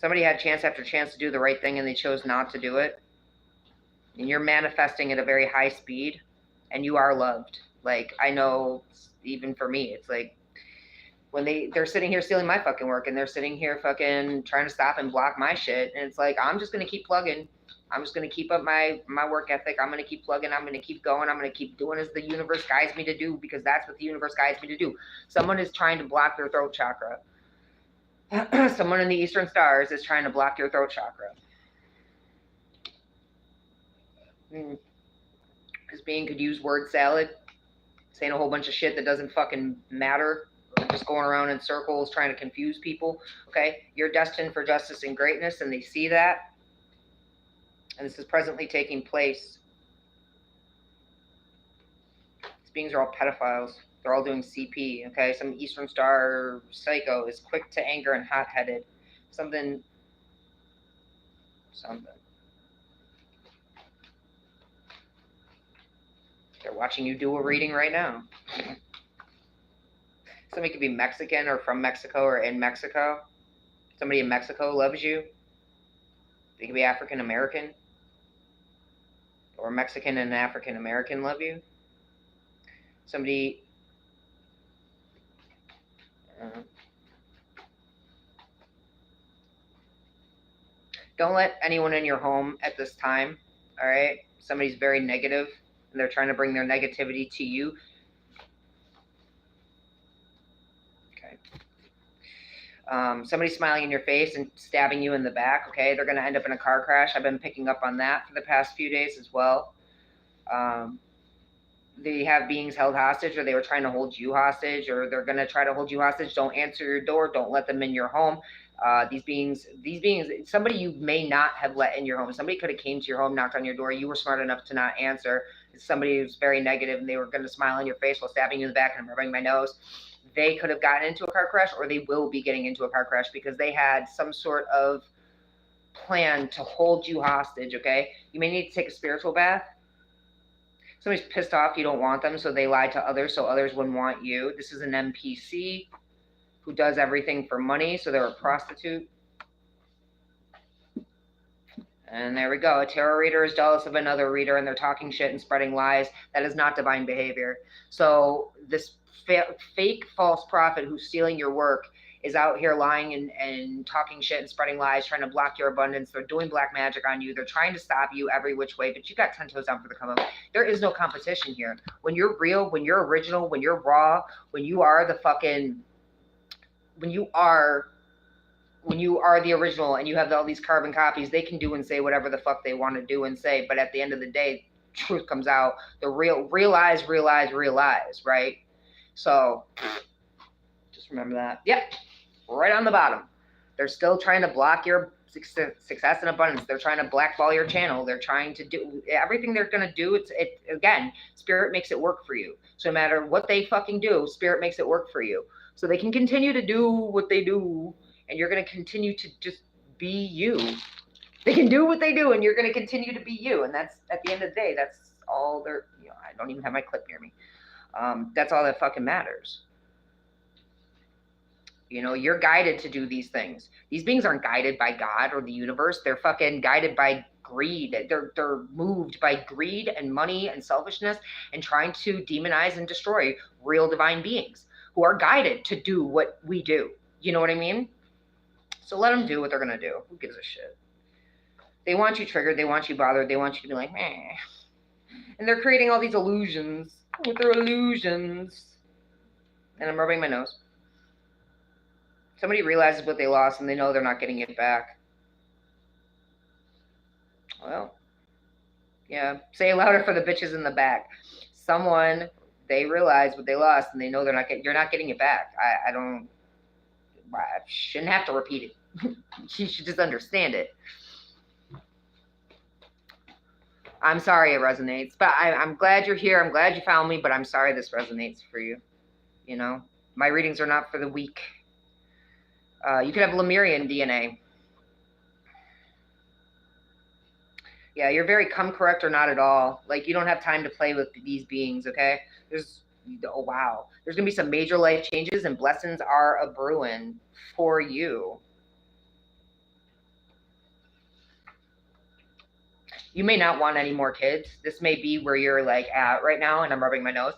Somebody had chance after chance to do the right thing and they chose not to do it. And you're manifesting at a very high speed, and you are loved. Like, I know, even for me, it's like when they're sitting here stealing my fucking work, and they're sitting here fucking trying to stop and block my shit, and it's like, I'm just going to keep plugging. I'm just going to keep up my work ethic. I'm going to keep plugging. I'm going to keep going. I'm going to keep doing as the universe guides me to do, because that's what the universe guides me to do. Someone is trying to block their throat chakra. Someone in the Eastern Stars is trying to block your throat chakra. This being could use word salad, saying a whole bunch of shit that doesn't fucking matter, just going around in circles trying to confuse people. Okay, you're destined for justice and greatness, and they see that. And this is presently taking place. These beings are all pedophiles. They're all doing CP. Okay, some Eastern Star psycho is quick to anger and hot-headed. Something. They're watching you do a reading right now. Somebody could be Mexican or from Mexico or in Mexico. Somebody in Mexico loves you. They could be African American. Or Mexican and African American love you. Somebody. Don't let anyone in your home at this time. All right? Somebody's very negative and they're trying to bring their negativity to you. Okay. Somebody's smiling in your face and stabbing you in the back. Okay, they're going to end up in a car crash. I've been picking up on that for the past few days as well. They have beings held hostage, or they were trying to hold you hostage, or they're going to try to hold you hostage. Don't answer your door. Don't let them in your home. These beings, somebody you may not have let in your home. Somebody could have came to your home, knocked on your door. You were smart enough to not answer. Somebody who's very negative, and they were going to smile in your face while stabbing you in the back, and I'm rubbing my nose. They could have gotten into a car crash, or they will be getting into a car crash because they had some sort of plan to hold you hostage, okay? You may need to take a spiritual bath. Somebody's pissed off you don't want them, so they lie to others so others wouldn't want you. This is an NPC who does everything for money, so they're a prostitute. And there we go. A tarot reader is jealous of another reader, and they're talking shit and spreading lies. That is not divine behavior. So this fake false prophet who's stealing your work is out here lying and talking shit and spreading lies, trying to block your abundance. They're doing black magic on you. They're trying to stop you every which way, but you got 10 toes down for the come up. There is no competition here. When you're real, when you're original, when you're raw, when you are the original and you have all these carbon copies, they can do and say whatever the fuck they want to do and say. But at the end of the day, truth comes out. The realize, right? So just remember that. Yep. Right on the bottom. They're still trying to block your success and abundance. They're trying to blackball your channel. They're trying to do everything they're going to do. Again, spirit makes it work for you. So no matter what they fucking do, spirit makes it work for you. So they can continue to do what they do, and you're going to continue to just be you. They can do what they do, and you're going to continue to be you. And that's, at the end of the day, that's all they're, I don't even have my clip near me. That's all that fucking matters. You're guided to do these things. These beings aren't guided by God or the universe. They're fucking guided by greed. They're moved by greed and money and selfishness and trying to demonize and destroy real divine beings who are guided to do what we do. You know what I mean? So let them do what they're going to do. Who gives a shit? They want you triggered. They want you bothered. They want you to be like, meh. And they're creating all these illusions with their illusions. And I'm rubbing my nose. Somebody realizes what they lost and they know they're not getting it back. Well, yeah. Say it louder for the bitches in the back. They realize what they lost and they know you're not getting it back. I shouldn't have to repeat it. You should just understand it. I'm sorry it resonates, but I'm glad you're here. I'm glad you found me, but I'm sorry this resonates for you. My readings are not for the weak. You could have Lemurian DNA. Yeah, you're very come correct or not at all. Like, you don't have time to play with these beings, okay? Oh, wow. There's going to be some major life changes and blessings are a-brewing for you. You may not want any more kids. This may be where you're like at right now, and I'm rubbing my nose.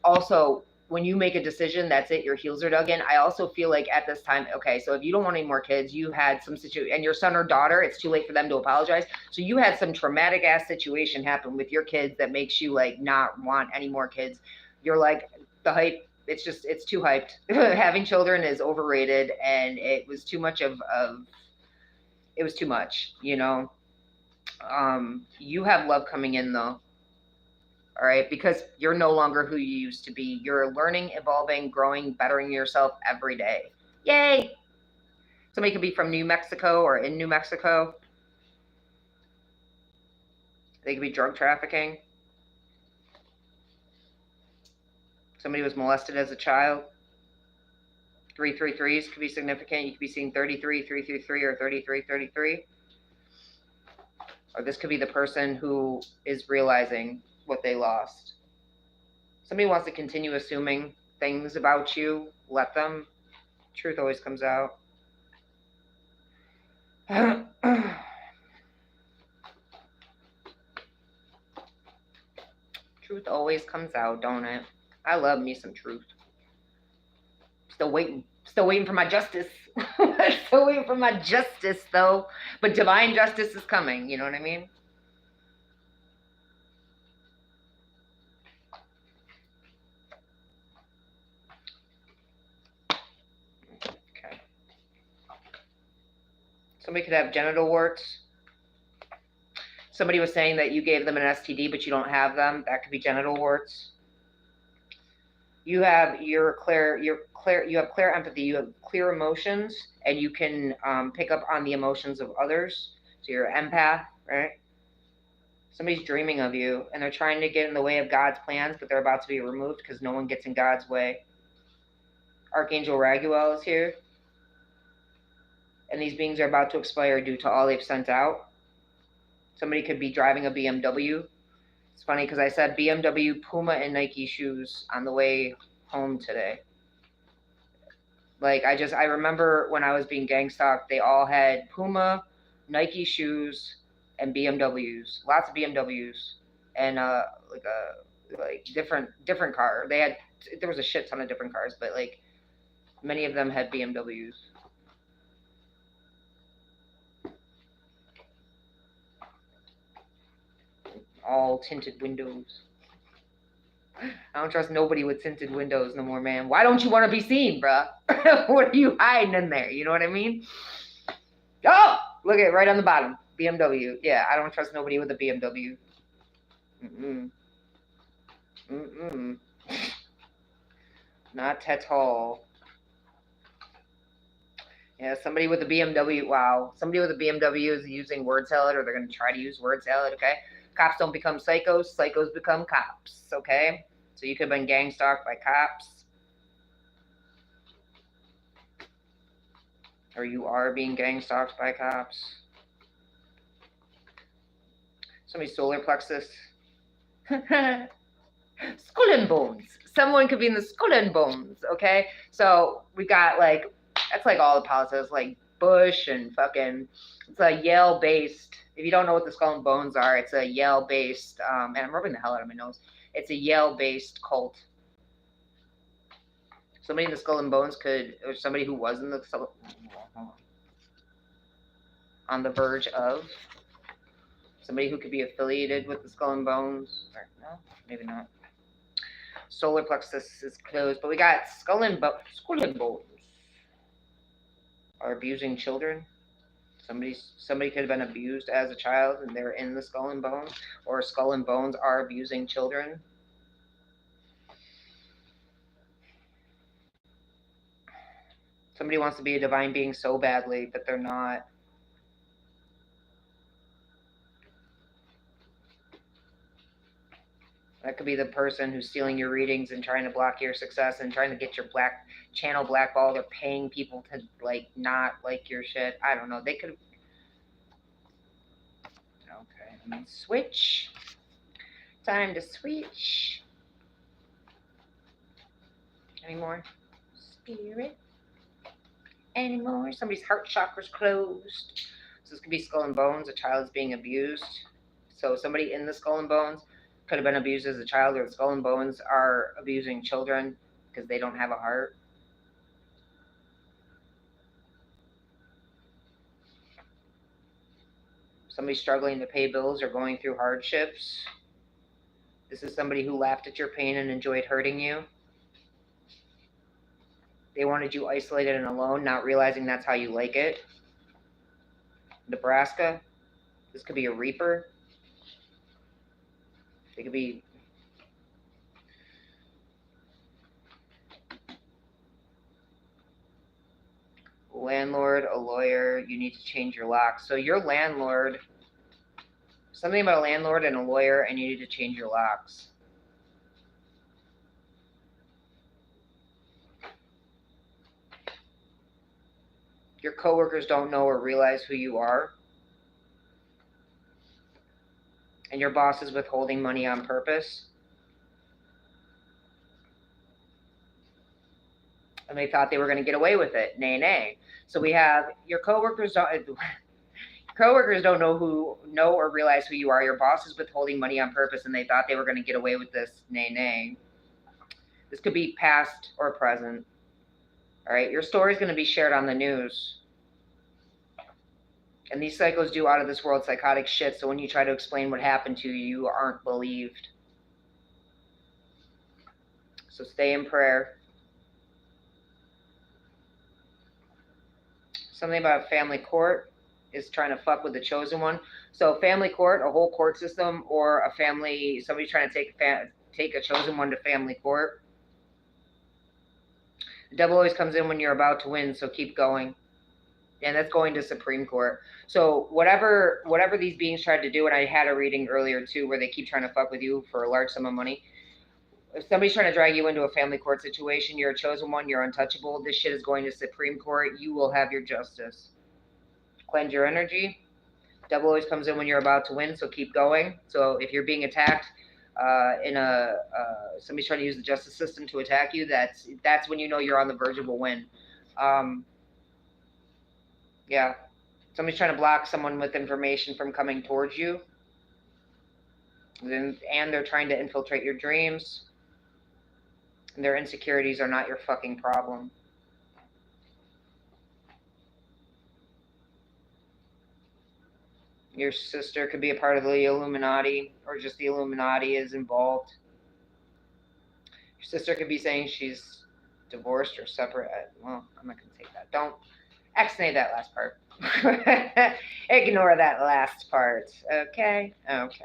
Also, when you make a decision, that's it, your heels are dug in. I also feel like at this time, okay, so if you don't want any more kids, you had some situation, and your son or daughter, it's too late for them to apologize. So you had some traumatic ass situation happen with your kids that makes you like not want any more kids. You're like, the hype, it's too hyped. Having children is overrated, and it was too much it was too much, You have love coming in though. All right, because you're no longer who you used to be. You're learning, evolving, growing, bettering yourself every day. Yay! Somebody could be from New Mexico or in New Mexico. They could be drug trafficking. Somebody was molested as a child. 333s could be significant. You could be seeing 33, 333, or 33, 33. Or this could be the person who is realizing what they lost. Somebody wants to continue assuming things about you. Let them. Truth always comes out. Truth always comes out, don't it? I love me some truth. Still waiting for my justice. Still waiting for my justice, though. But divine justice is coming, you know what I mean? Okay. Somebody could have genital warts. Somebody was saying that you gave them an STD, but you don't have them. That could be genital warts. You have clear empathy. You have clear emotions, and you can pick up on the emotions of others. So you're an empath, right? Somebody's dreaming of you, and they're trying to get in the way of God's plans, but they're about to be removed because no one gets in God's way. Archangel Raguel is here, and these beings are about to expire due to all they've sent out. Somebody could be driving a BMW. It's funny because I said BMW, Puma, and Nike shoes on the way home today. Like, I remember when I was being gang stalked, they all had Puma, Nike shoes, and BMWs. Lots of BMWs, and like different car. There was a shit ton of different cars, but like many of them had BMWs. All tinted windows. I don't trust nobody with tinted windows no more, man. Why don't you want to be seen, bruh? What are you hiding in there? You know what I mean? Oh, look at it right on the bottom. BMW. Yeah, I don't trust nobody with a BMW. Not at all. Yeah, somebody with a BMW. Wow. Somebody with a BMW is using word salad, or they're going to try to use word salad, okay? Cops don't become psychos. Psychos become cops, okay? So you could have been gang stalked by cops. Or you are being gang stalked by cops. Somebody's solar plexus. Skull and bones. Someone could be in the skull and bones, okay? So we got like, that's like all the politics, like Bush and fucking, it's a Yale-based, if you don't know what the skull and bones are, it's a Yale-based, and I'm rubbing the hell out of my nose, it's a Yale-based cult. Somebody in the skull and bones could, or somebody who was in the skull, on the verge of, somebody who could be affiliated with the skull and bones, or no, maybe not. Solar plexus is closed, but we got skull and bones are abusing children. Somebody could have been abused as a child and they're in the skull and bones, or skull and bones are abusing children. Somebody wants to be a divine being so badly, but they're not. That could be the person who's stealing your readings and trying to block your success and trying to get your channel blackballed, or paying people to like not like your shit. I don't know. They could. Okay, let me switch. Time to switch. Any more? Spirit? Any more? Somebody's heart chakra's closed. So this could be skull and bones. A child is being abused. So somebody in the skull and bones could have been abused as a child, or the skull and bones are abusing children because they don't have a heart. Somebody struggling to pay bills or going through hardships. This is somebody who laughed at your pain and enjoyed hurting you. They wanted you isolated and alone, not realizing that's how you like it. Nebraska. This could be a reaper. It could be landlord, a lawyer. You need to change your locks. So your landlord, something about a landlord and a lawyer, and you need to change your locks. Your coworkers don't know or realize who you are. And your boss is withholding money on purpose. And they thought they were going to get away with it. Nay, nay. So we have your coworkers don't know or realize who you are. Your boss is withholding money on purpose, and they thought they were going to get away with this. Nay, nay. This could be past or present. All right, your story is going to be shared on the news. And these psychos do out of this world psychotic shit, so when you try to explain what happened to you, you aren't believed. So stay in prayer. Something about family court is trying to fuck with the chosen one. So family court, a whole court system, or a family, somebody trying to take a chosen one to family court. The devil always comes in when you're about to win, so keep going. And that's going to Supreme Court. So whatever these beings tried to do, and I had a reading earlier too, where they keep trying to fuck with you for a large sum of money. If somebody's trying to drag you into a family court situation, you're a chosen one, you're untouchable. This shit is going to Supreme Court. You will have your justice. Cleanse your energy. Devil always comes in when you're about to win, so keep going. So if you're being attacked, somebody's trying to use the justice system to attack you, that's when you know you're on the verge of a win. Yeah. Somebody's trying to block someone with information from coming towards you. And they're trying to infiltrate your dreams. And their insecurities are not your fucking problem. Your sister could be a part of the Illuminati, or just the Illuminati is involved. Your sister could be saying she's divorced or separate. Well, I'm not going to take that. Don't X-nay that last part. Ignore that last part. Okay? Okay.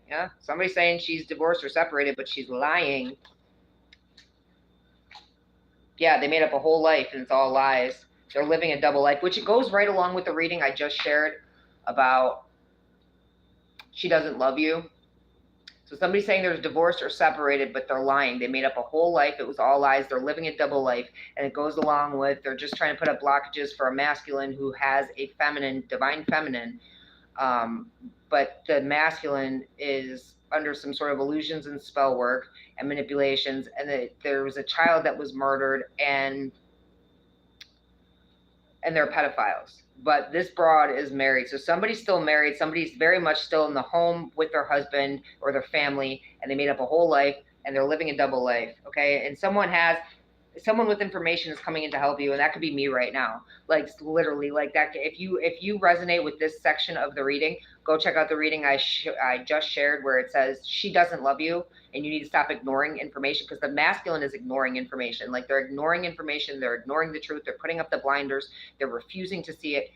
Yeah? Somebody's saying she's divorced or separated, but she's lying. Yeah, they made up a whole life, and it's all lies. They're living a double life, which it goes right along with the reading I just shared about she doesn't love you. So somebody's saying they're divorced or separated, but they're lying. They made up a whole life. It was all lies. They're living a double life. And it goes along with they're just trying to put up blockages for a masculine who has a feminine, divine feminine. But the masculine is under some sort of illusions and spell work and manipulations. And there was a child that was murdered, and they're pedophiles. But this broad is married. So somebody's still married. Somebody's very much still in the home with their husband or their family, and they made up a whole life, and they're living a double life, okay? And someone with information is coming in to help you, and that could be me right now. Like literally, like that. If you resonate with this section of the reading, go check out the reading I just shared where it says she doesn't love you, and you need to stop ignoring information, because the masculine is ignoring information. Like they're ignoring information, they're ignoring the truth, they're putting up the blinders, they're refusing to see it.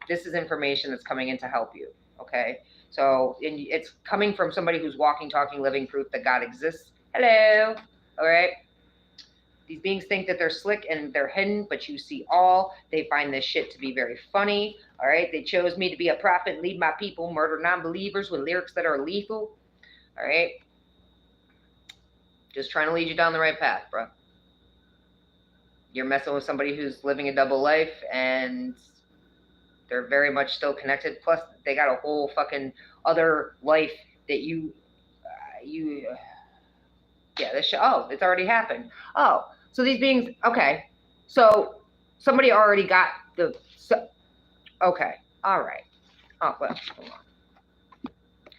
This is information that's coming in to help you, okay? So it's coming from somebody who's walking, talking, living proof that God exists. Hello, all right? These beings think that they're slick and they're hidden, but you see all. They find this shit to be very funny, all right? They chose me to be a prophet, lead my people, murder non-believers with lyrics that are lethal, all right? Just trying to lead you down the right path, bro. You're messing with somebody who's living a double life, and they're very much still connected. Plus, they got a whole fucking other life that yeah, this shit. Oh, it's already happened. Oh, so these beings, okay. So somebody already got okay, all right. Oh, well, hold on.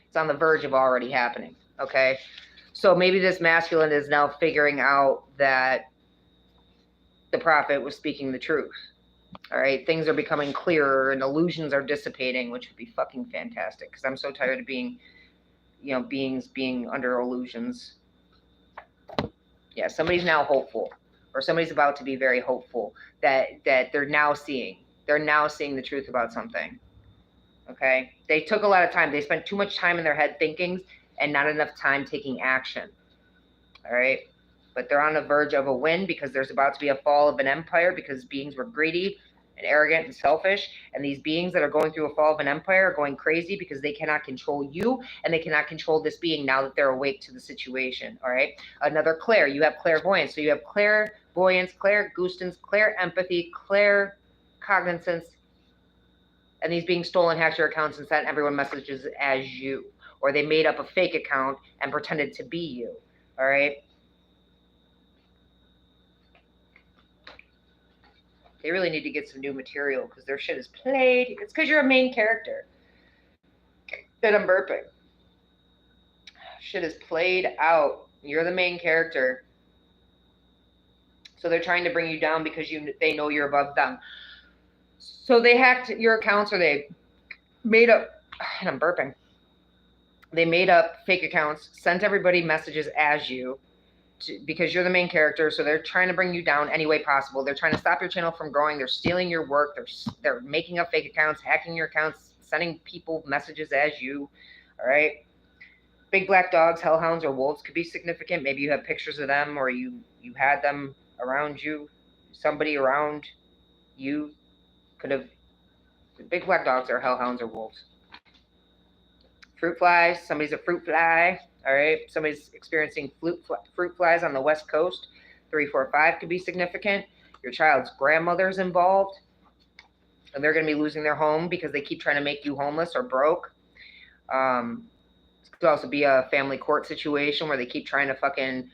It's on the verge of already happening, okay? So maybe this masculine is now figuring out that the prophet was speaking the truth. All right, things are becoming clearer and illusions are dissipating, which would be fucking fantastic, because I'm so tired of being, beings being under illusions. Yeah, somebody's now hopeful, or somebody's about to be very hopeful that they're now seeing the truth about something. okay? They took a lot of time. They spent too much time in their head thinking and not enough time taking action, all right? But they're on the verge of a win because there's about to be a fall of an empire because beings were greedy and arrogant and selfish. And these beings that are going through a fall of an empire are going crazy because they cannot control you and they cannot control this being now that they're awake to the situation, all right? Another clair, you have clairvoyance. So you have clairvoyance, clairgustance, clairempathy, claircognizance, and these beings stole and hacked your accounts and sent everyone messages as you. Or they made up a fake account and pretended to be you, all right? They really need to get some new material because their shit is played. It's because you're a main character that I'm burping. Shit is played out. You're the main character. So they're trying to bring you down because they know you're above them. So they hacked your accounts or they made up, and I'm burping. They made up fake accounts, sent everybody messages as you. Because you're the main character, so they're trying to bring you down any way possible. They're trying to stop your channel from growing. They're stealing your work. They're making up fake accounts, hacking your accounts, sending people messages as you. All right. Big black dogs, hellhounds, or wolves could be significant. Maybe you have pictures of them, or you had them around you. Somebody around you could have. Big black dogs are hellhounds or wolves. Fruit flies. Somebody's a fruit fly. All right, somebody's experiencing fruit flies on the West Coast. 3, 4, 5 could be significant. Your child's grandmother's involved, and they're going to be losing their home because they keep trying to make you homeless or broke. It could also be a family court situation where they keep trying to fucking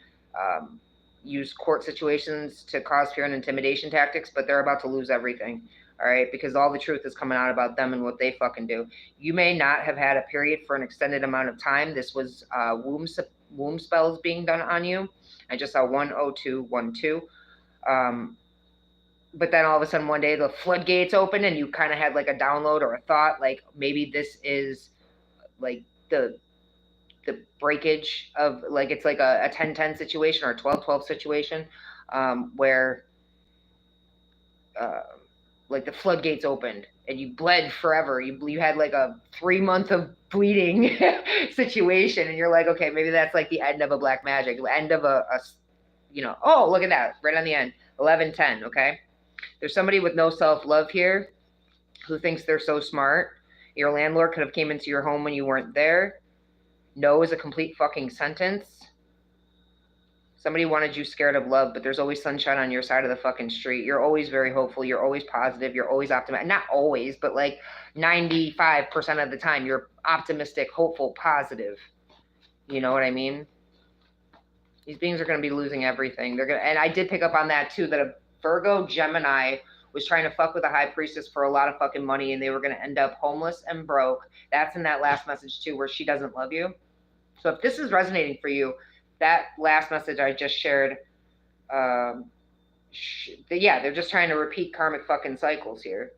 use court situations to cause fear and intimidation tactics, but they're about to lose everything. All right, because all the truth is coming out about them and what they fucking do. You may not have had a period for an extended amount of time. This was womb spells being done on you. I just saw 10212. But then all of a sudden one day the floodgates opened and you kind of had like a download or a thought like maybe this is like the breakage of like it's like a 10-10 situation or a 12-12 situation where like the floodgates opened and you bled forever. You had like a 3 month of bleeding situation and you're like, okay, maybe that's like the end of a black magic, end of a oh, look at that, right on the end, 11-10, okay? There's somebody with no self-love here who thinks they're so smart. Your landlord could have came into your home when you weren't there. No is a complete fucking sentence. Somebody wanted you scared of love, but there's always sunshine on your side of the fucking street. You're always very hopeful. You're always positive. You're always optimistic. Not always, but like 95% of the time, you're optimistic, hopeful, positive. You know what I mean? These beings are going to be losing everything. And I did pick up on that too, that a Virgo Gemini was trying to fuck with a high priestess for a lot of fucking money, and they were going to end up homeless and broke. That's in that last message too, where she doesn't love you. So if this is resonating for you, that last message I just shared, they're just trying to repeat karmic fucking cycles here.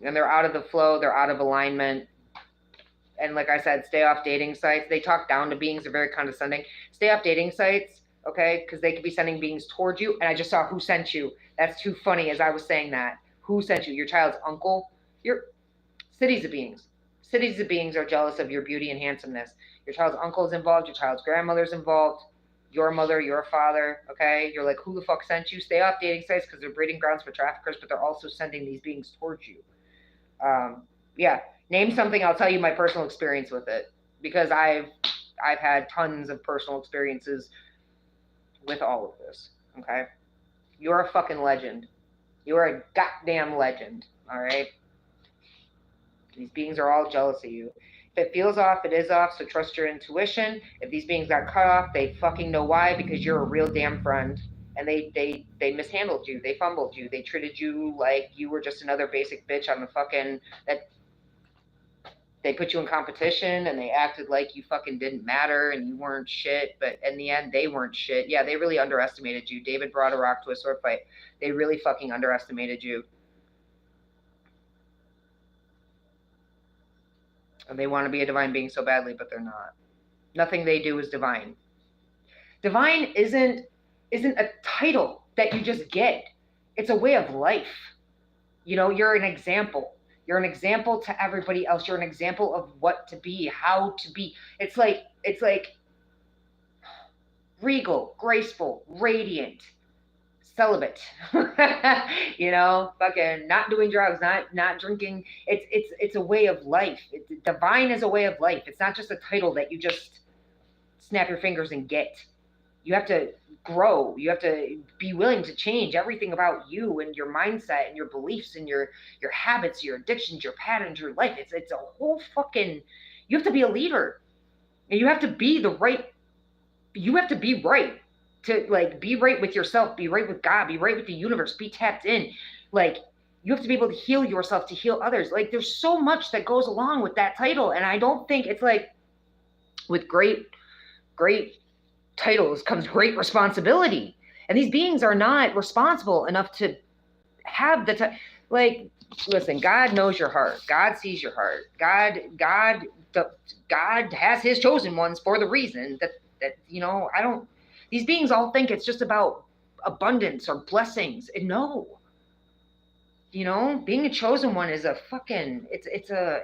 And they're out of the flow, they're out of alignment. And like I said, stay off dating sites. They talk down to beings, they're very condescending. Stay off dating sites, okay? Because they could be sending beings towards you. And I just saw who sent you. That's too funny as I was saying that. Who sent you? Your child's uncle? Cities of beings. Cities of beings are jealous of your beauty and handsomeness. Your child's uncle is involved. Your child's grandmother's involved. Your mother, your father, okay? You're like, who the fuck sent you? Stay off dating sites because they're breeding grounds for traffickers, but they're also sending these beings towards you. Name something. I'll tell you my personal experience with it because I've had tons of personal experiences with all of this, okay? You're a fucking legend. You're a goddamn legend, all right? These beings are all jealous of you. If it feels off, it is off, so trust your intuition. If these beings got cut off, they fucking know why, because you're a real damn friend. And they mishandled you. They fumbled you. They treated you like you were just another basic bitch on the fucking... They put you in competition, and they acted like you fucking didn't matter, and you weren't shit, but in the end, they weren't shit. Yeah, they really underestimated you. David brought a rock to a sword fight. They really fucking underestimated you. And they want to be a divine being so badly, but they're not. Nothing they do is divine. Divine isn't a title that you just get. It's a way of life. You know, you're an example. You're an example to everybody else. You're an example of what to be, how to be. It's like regal, graceful, radiant, celibate. Fucking not doing drugs, not drinking. It's a way of life. Divine is a way of life. It's not just a title that you just snap your fingers and get. You have to grow. You have to be willing to change everything about you and your mindset and your beliefs and your habits, your addictions, your patterns, your life. It's a whole fucking. You have to be a leader, and you have to be right to be right with yourself, be right with God, be right with the universe, be tapped in. You have to be able to heal yourself to heal others. There's so much that goes along with that title, and I don't think it's with great titles comes great responsibility, and these beings are not responsible enough to have listen, God knows your heart. God sees your heart. God has his chosen ones for the reason that these beings all think it's just about abundance or blessings. And no, being a chosen one is a fucking, it's a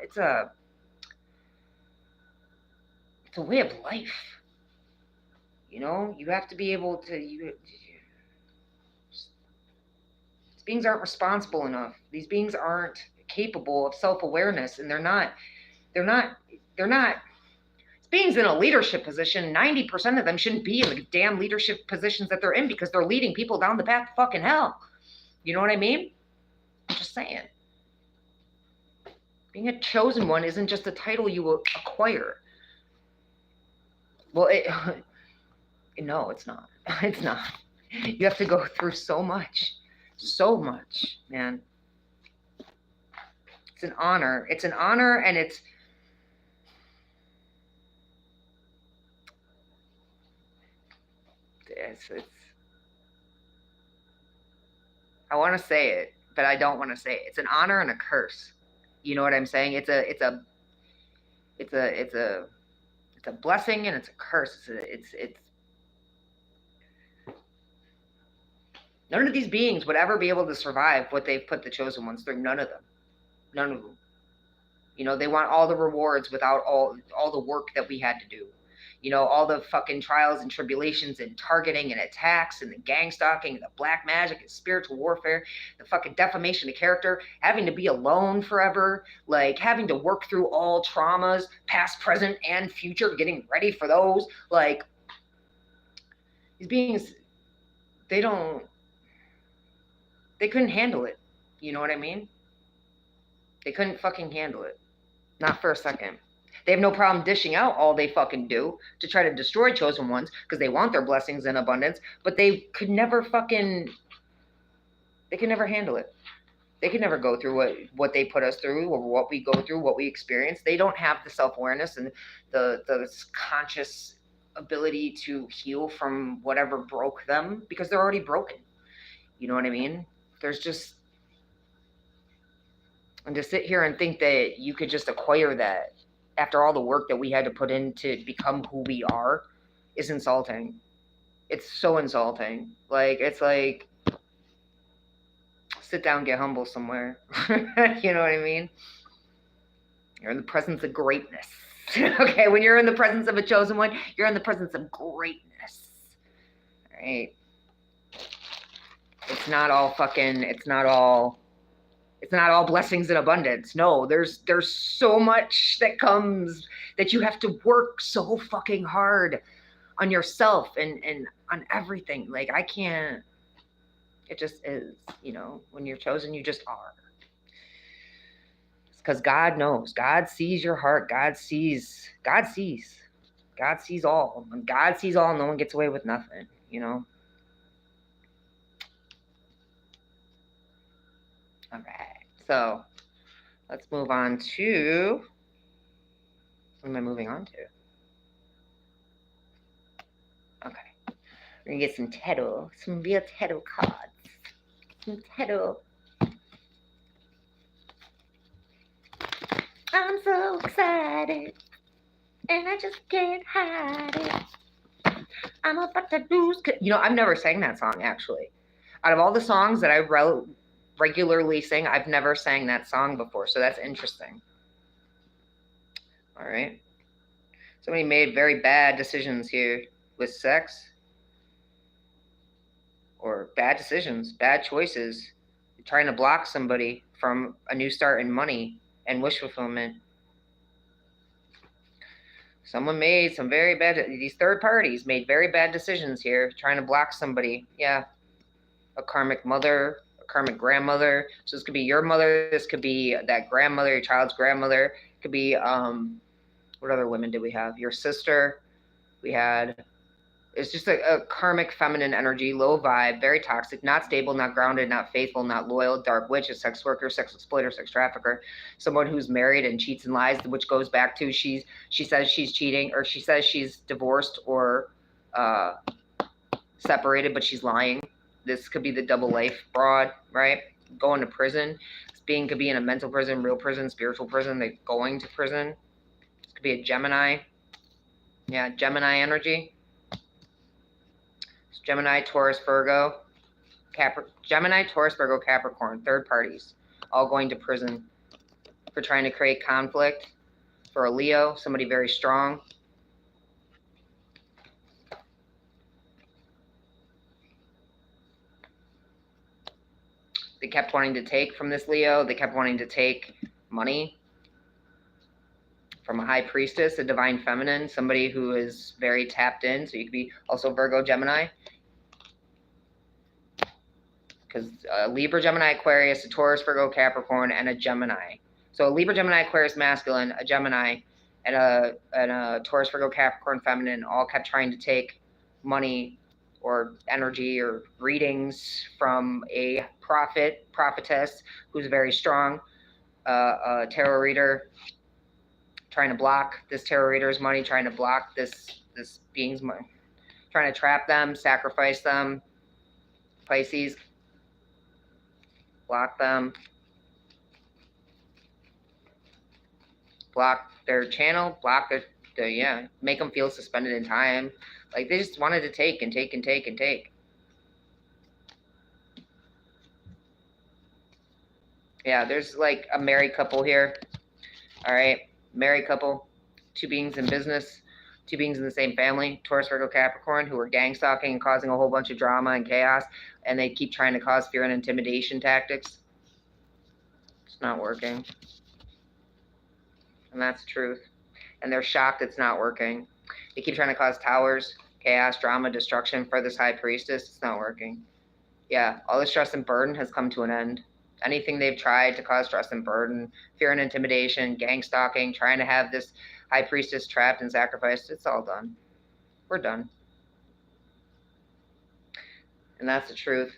way of life. You have to be able to, these beings aren't responsible enough. These beings aren't capable of self-awareness, and they're not beings in a leadership position. 90% of them shouldn't be in the damn leadership positions that they're in, because they're leading people down the path to fucking hell. You know what I mean? I'm just saying. Being a chosen one isn't just a title you will acquire. Well, no, it's not. It's not. You have to go through so much, man. It's an honor. It's an honor, and it's I want to say it, but I don't want to say it. It's an honor and a curse. You know what I'm saying? It's a blessing and it's a curse. It's none of these beings would ever be able to survive what they've put the chosen ones through. None of them. They want all the rewards without all the work that we had to do. All the fucking trials and tribulations and targeting and attacks and the gang stalking and the black magic and spiritual warfare, the fucking defamation of character, having to be alone forever, having to work through all traumas, past, present, and future, getting ready for those. These beings, they couldn't handle it. You know what I mean? They couldn't fucking handle it. Not for a second. They have no problem dishing out all they fucking do to try to destroy chosen ones because they want their blessings in abundance, but they could never handle it. They could never go through what they put us through or what we go through, what we experience. They don't have the self-awareness and the conscious ability to heal from whatever broke them, because they're already broken. You know what I mean? And to sit here and think that you could just acquire that after all the work that we had to put in to become who we are is insulting. It's so insulting. Sit down, get humble somewhere. You know what I mean? You're in the presence of greatness. Okay, when you're in the presence of a chosen one, you're in the presence of greatness. All right? It's not all blessings and abundance. No, there's so much that comes that you have to work so fucking hard on yourself and on everything. I can't, it just is, when you're chosen, you just are. It's because God knows. God sees your heart. God sees all. When God sees all, no one gets away with nothing, All right, so let's move on to, what am I moving on to? Okay, we're gonna get some real tarot cards. Some tarot. I'm so excited, and I just can't hide it. I'm about to lose. I've never sang that song, actually. Out of all the songs that I wrote regularly sing. I've never sang that song before, so that's interesting. All right. Somebody made very bad decisions here with sex, or bad decisions, bad choices, trying to block somebody from a new start in money and wish fulfillment. Someone made some very bad, these third parties made very bad decisions here, trying to block somebody. Yeah. A karmic mother, a karmic grandmother. So this could be your mother. This could be that grandmother, your child's grandmother. It could be, what other women did we have? Your sister. We had, it's just a karmic feminine energy, low vibe, very toxic, not stable, not grounded, not faithful, not loyal, dark witch, a sex worker, sex exploiter, sex trafficker, someone who's married and cheats and lies, which goes back to she says she's cheating, or she says she's divorced or separated, but she's lying. This could be the double life broad, right? Going to prison. This being could be in a mental prison, real prison, spiritual prison. They're going to prison. This could be a Gemini. Yeah, Gemini energy. Gemini, Taurus, Virgo, Gemini, Taurus, Virgo, Capricorn, third parties, all going to prison for trying to create conflict. For a Leo, somebody very strong. They kept wanting to take from this Leo. They kept wanting to take money from a high priestess, a divine feminine, somebody who is very tapped in. So you could be also Virgo, Gemini. Because Libra, Gemini, Aquarius, a Taurus, Virgo, Capricorn, and a Gemini. So a Libra, Gemini, Aquarius masculine, a Gemini, and a Taurus, Virgo, Capricorn feminine all kept trying to take money or energy or readings from a prophetess who's very strong, a tarot reader, trying to block this tarot reader's money, trying to block this being's money, trying to trap them, sacrifice them. Pisces, block them, block their channel, block their make them feel suspended in time. Like they just wanted to take and take and take and take. Yeah, there's like a married couple here. All right, married couple, two beings in business, two beings in the same family, Taurus, Virgo, Capricorn, who are gang stalking and causing a whole bunch of drama and chaos, and they keep trying to cause fear and intimidation tactics. It's not working. And that's truth. And they're shocked it's not working. They keep trying to cause towers, chaos, drama, destruction for this high priestess. It's not working. Yeah, all the stress and burden has come to an end. Anything they've tried to cause stress and burden, fear and intimidation, gang stalking, trying to have this high priestess trapped and sacrificed, it's all done. We're done. And that's the truth.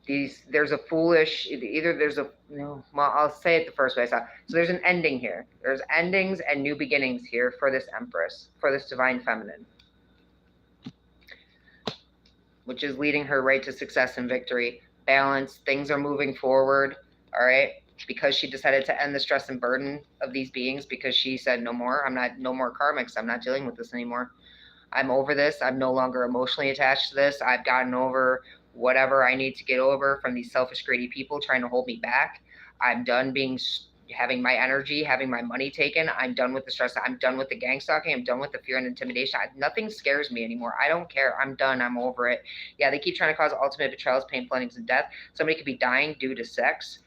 There's a foolish, I'll say it the first way I saw. So there's an ending here. There's endings and new beginnings here for this Empress, for this divine feminine, which is leading her right to success and victory. Balance, things are moving forward, all right? Because she decided to end the stress and burden of these beings, because she said no more, no more karmics, I'm not dealing with this anymore. I'm over this. I'm no longer emotionally attached to this. I've gotten over whatever I need to get over from these selfish, greedy people trying to hold me back. I'm done having my energy, having my money taken. I'm done with the stress. I'm done with the gang stalking. I'm done with the fear and intimidation. Nothing scares me anymore. I don't care. I'm done. I'm over it. Yeah, they keep trying to cause ultimate betrayals, pain, plannings, and death. Somebody could be dying due to sex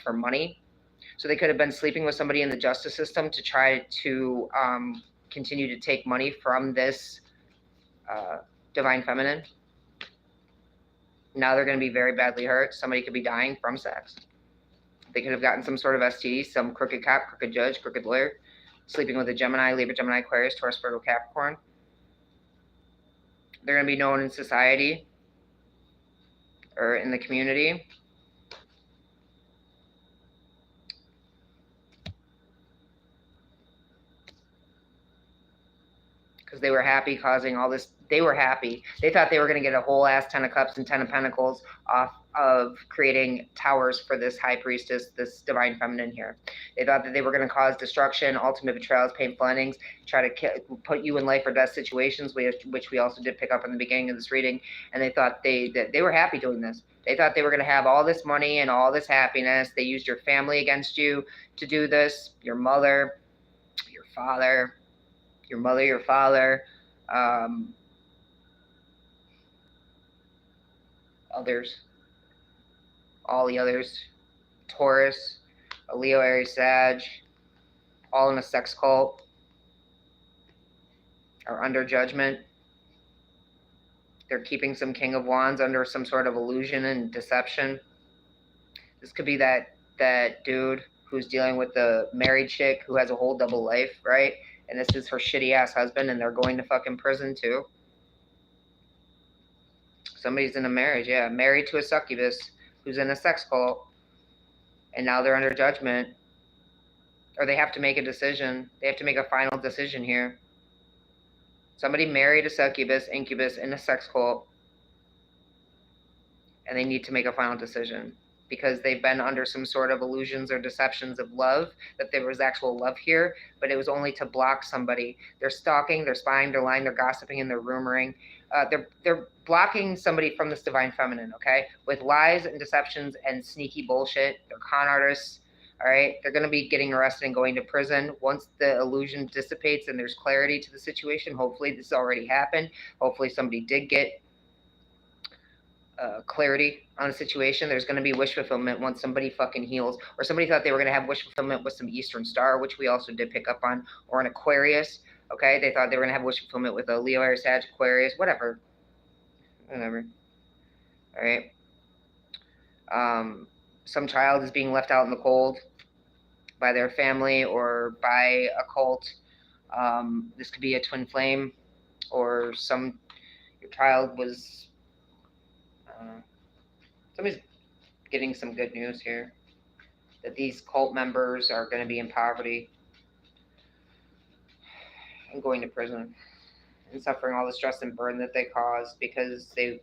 for money. So they could have been sleeping with somebody in the justice system to try to continue to take money from this divine feminine. Now they're going to be very badly hurt. Somebody could be dying from sex. They could have gotten some sort of STD, some crooked cop, crooked judge, crooked lawyer, sleeping with a Gemini, Libra, Gemini, Aquarius, Taurus, Virgo, Capricorn. They're going to be known in society or in the community. Because they were happy causing all this. They were happy. They thought they were going to get a whole ass 10 of cups and 10 of pentacles off of creating towers for this high priestess, this divine feminine here. They thought that they were going to cause destruction, ultimate betrayals, painful endings, try to put you in life or death situations, which we also did pick up in the beginning of this reading. And they thought that they were happy doing this. They thought they were going to have all this money and all this happiness. They used your family against you to do this, your mother, your father, your mother, your father, others, all the others, Taurus, a Leo, Aries, Sag, all in a sex cult, are under judgment. They're keeping some King of Wands under some sort of illusion and deception. This could be that dude who's dealing with the married chick who has a whole double life, right? And this is her shitty ass husband, and they're going to fucking prison too. Somebody's in a marriage, yeah, married to a succubus who's in a sex cult, and now they're under judgment, or they have to make a decision. They have to make a final decision here. Somebody married a succubus, incubus in a sex cult, and they need to make a final decision because they've been under some sort of illusions or deceptions of love, that there was actual love here, but it was only to block somebody. They're stalking, they're spying, they're lying, they're gossiping, and they're rumoring. They're blocking somebody from this divine feminine, okay? With lies and deceptions and sneaky bullshit. They're con artists, all right? They're going to be getting arrested and going to prison. Once the illusion dissipates and there's clarity to the situation, hopefully this already happened. Hopefully somebody did get clarity on the situation. There's going to be wish fulfillment once somebody fucking heals, or somebody thought they were going to have wish fulfillment with some Eastern Star, which we also did pick up on, or an Aquarius. Okay, they thought they were going to have wish fulfillment with a Leo, Aries, Sag, Aquarius, whatever. All right. Some child is being left out in the cold by their family or by a cult. This could be a twin flame, or your child was. Somebody's getting some good news here, that these cult members are going to be in poverty and going to prison and suffering all the stress and burden that they caused because they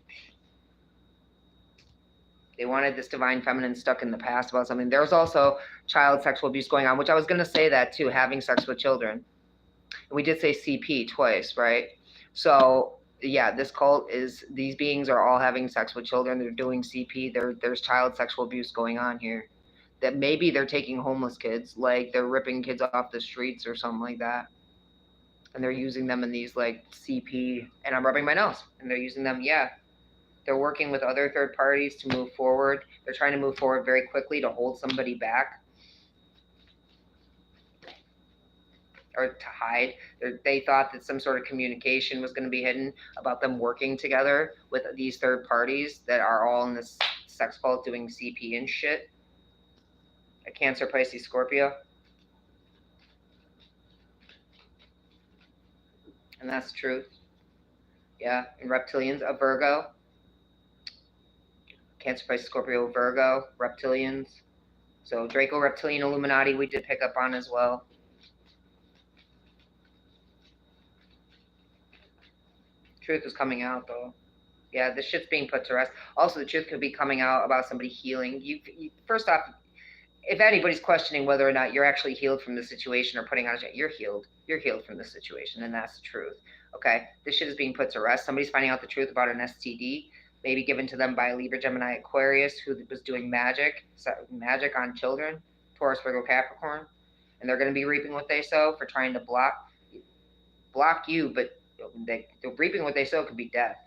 wanted this divine feminine stuck in the past about something. There was also child sexual abuse going on, which I was going to say that too, having sex with children. And we did say CP twice, right? So yeah, this cult is, these beings are all having sex with children. They're doing CP. There's child sexual abuse going on here. That maybe they're taking homeless kids, like they're ripping kids off the streets or something like that. And they're using them in these like CP, and I'm rubbing my nose, and they're using them, yeah. They're working with other third parties to move forward. They're trying to move forward very quickly to hold somebody back. Or to hide. They thought that some sort of communication was going to be hidden about them working together with these third parties that are all in this sex cult doing CP and shit. A Cancer, Pisces, Scorpio. And that's the truth. Yeah, and reptilians, a Virgo. Cancer, Pisces, Scorpio, Virgo, reptilians. So Draco, Reptilian, Illuminati, we did pick up on as well. Truth is coming out, though. Yeah, this shit's being put to rest. Also, the truth could be coming out about somebody healing. You first off, if anybody's questioning whether or not you're actually healed from the situation or putting on a shit, you're healed. You're healed from the situation, and that's the truth. Okay? This shit is being put to rest. Somebody's finding out the truth about an STD, maybe given to them by a Libra, Gemini, Aquarius, who was doing magic on children, Taurus, Virgo, Capricorn, and they're going to be reaping what they sow for trying to block you, but they're reaping what they sow could be death,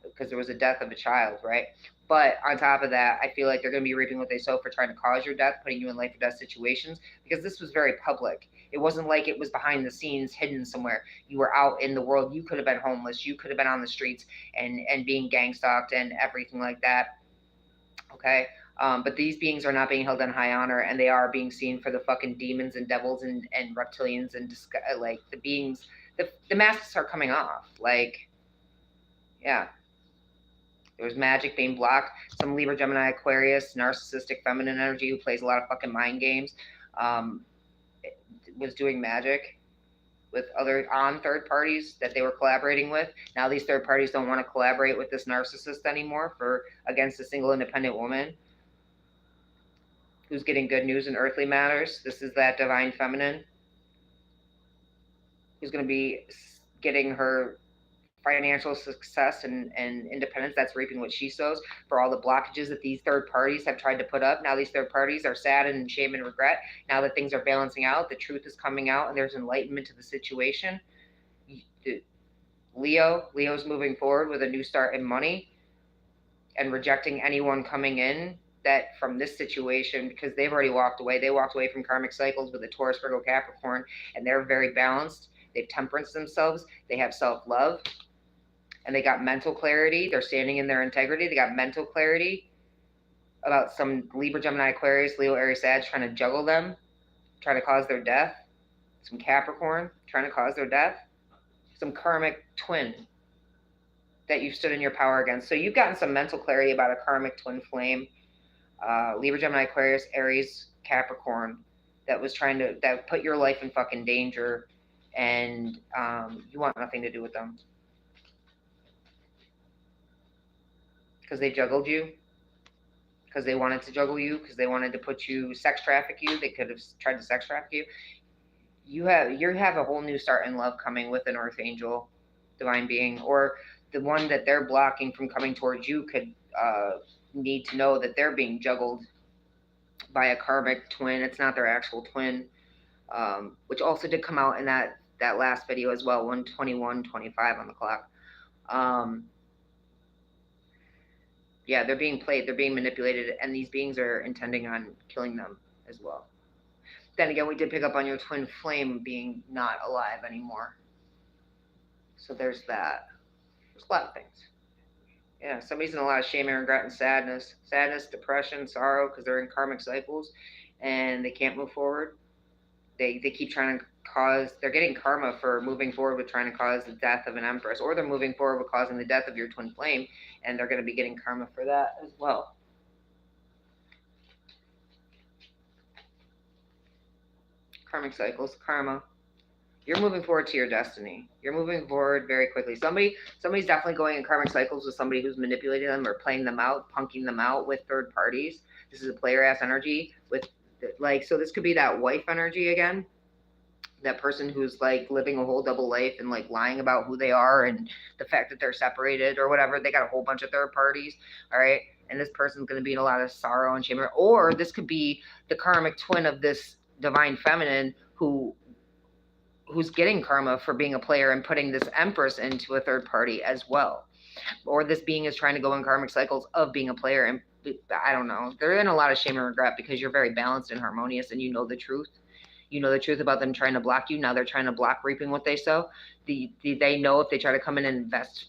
because there was a death of a child, right? But on top of that, I feel like they're going to be reaping what they sow for trying to cause your death, putting you in life or death situations, because this was very public. It wasn't like it was behind the scenes, hidden somewhere. You were out in the world. You could have been homeless. You could have been on the streets and being gang stalked and everything like that. Okay? But these beings are not being held in high honor, and they are being seen for the fucking demons and devils and reptilians and like the beings. The masks are coming off. Like, yeah. There's magic being blocked. Some Libra, Gemini, Aquarius, narcissistic feminine energy who plays a lot of fucking mind games, was doing magic. with other third parties that they were collaborating with. Now these third parties don't want to collaborate with this narcissist anymore for against a single independent woman who's getting good news in earthly matters. This is that divine feminine who's going to be getting her financial success and independence. That's reaping what she sows for all the blockages that these third parties have tried to put up. Now these third parties are sad and in shame and regret. Now that things are balancing out, the truth is coming out, and there's enlightenment to the situation. Leo's moving forward with a new start in money and rejecting anyone coming in that from this situation, because they've already walked away. They walked away from karmic cycles with a Taurus, Virgo, Capricorn, and they're very balanced. They've temperance themselves. They have self-love. And they got mental clarity. They're standing in their integrity. They got mental clarity about some Libra, Gemini, Aquarius, Leo, Aries, Sag trying to juggle them, trying to cause their death. Some Capricorn trying to cause their death. Some karmic twin that you've stood in your power against. So you've gotten some mental clarity about a karmic twin flame, Libra, Gemini, Aquarius, Aries, Capricorn, that was trying to, that put your life in fucking danger, and you want nothing to do with them. Because they juggled you, because they wanted to juggle you, because they wanted to put you, sex traffic you. They could have tried to sex traffic you. You have a whole new start in love coming with an earth angel, divine being, or the one that they're blocking from coming towards you could need to know that they're being juggled by a karmic twin. It's not their actual twin, which also did come out in that last video as well, 1:21:25 on the clock. Yeah, they're being played, they're being manipulated, and these beings are intending on killing them as well. Then again, we did pick up on your twin flame being not alive anymore. So there's that. There's a lot of things. Yeah, somebody's in a lot of shame and regret and sadness. Sadness, depression, sorrow, because they're in karmic cycles and they can't move forward. They keep trying to cause, they're getting karma for moving forward with trying to cause the death of an empress, or they're moving forward with causing the death of your twin flame, and they're going to be getting karma for that as well. Karmic cycles, karma. You're moving forward to your destiny. You're moving forward very quickly. Somebody's definitely going in karmic cycles with somebody who's manipulating them or playing them out, punking them out with third parties. This is a player ass energy with, like, so this could be that wife energy again. That person who's like living a whole double life and like lying about who they are and the fact that they're separated or whatever. They got a whole bunch of third parties. All right. And this person's going to be in a lot of sorrow and shame. Or this could be the karmic twin of this divine feminine who's getting karma for being a player and putting this empress into a third party as well. Or this being is trying to go in karmic cycles of being a player. And I don't know. They're in a lot of shame and regret because you're very balanced and harmonious and you know the truth. You know the truth about them trying to block you. Now they're trying to block reaping what they sow. They know if they try to come in and invest,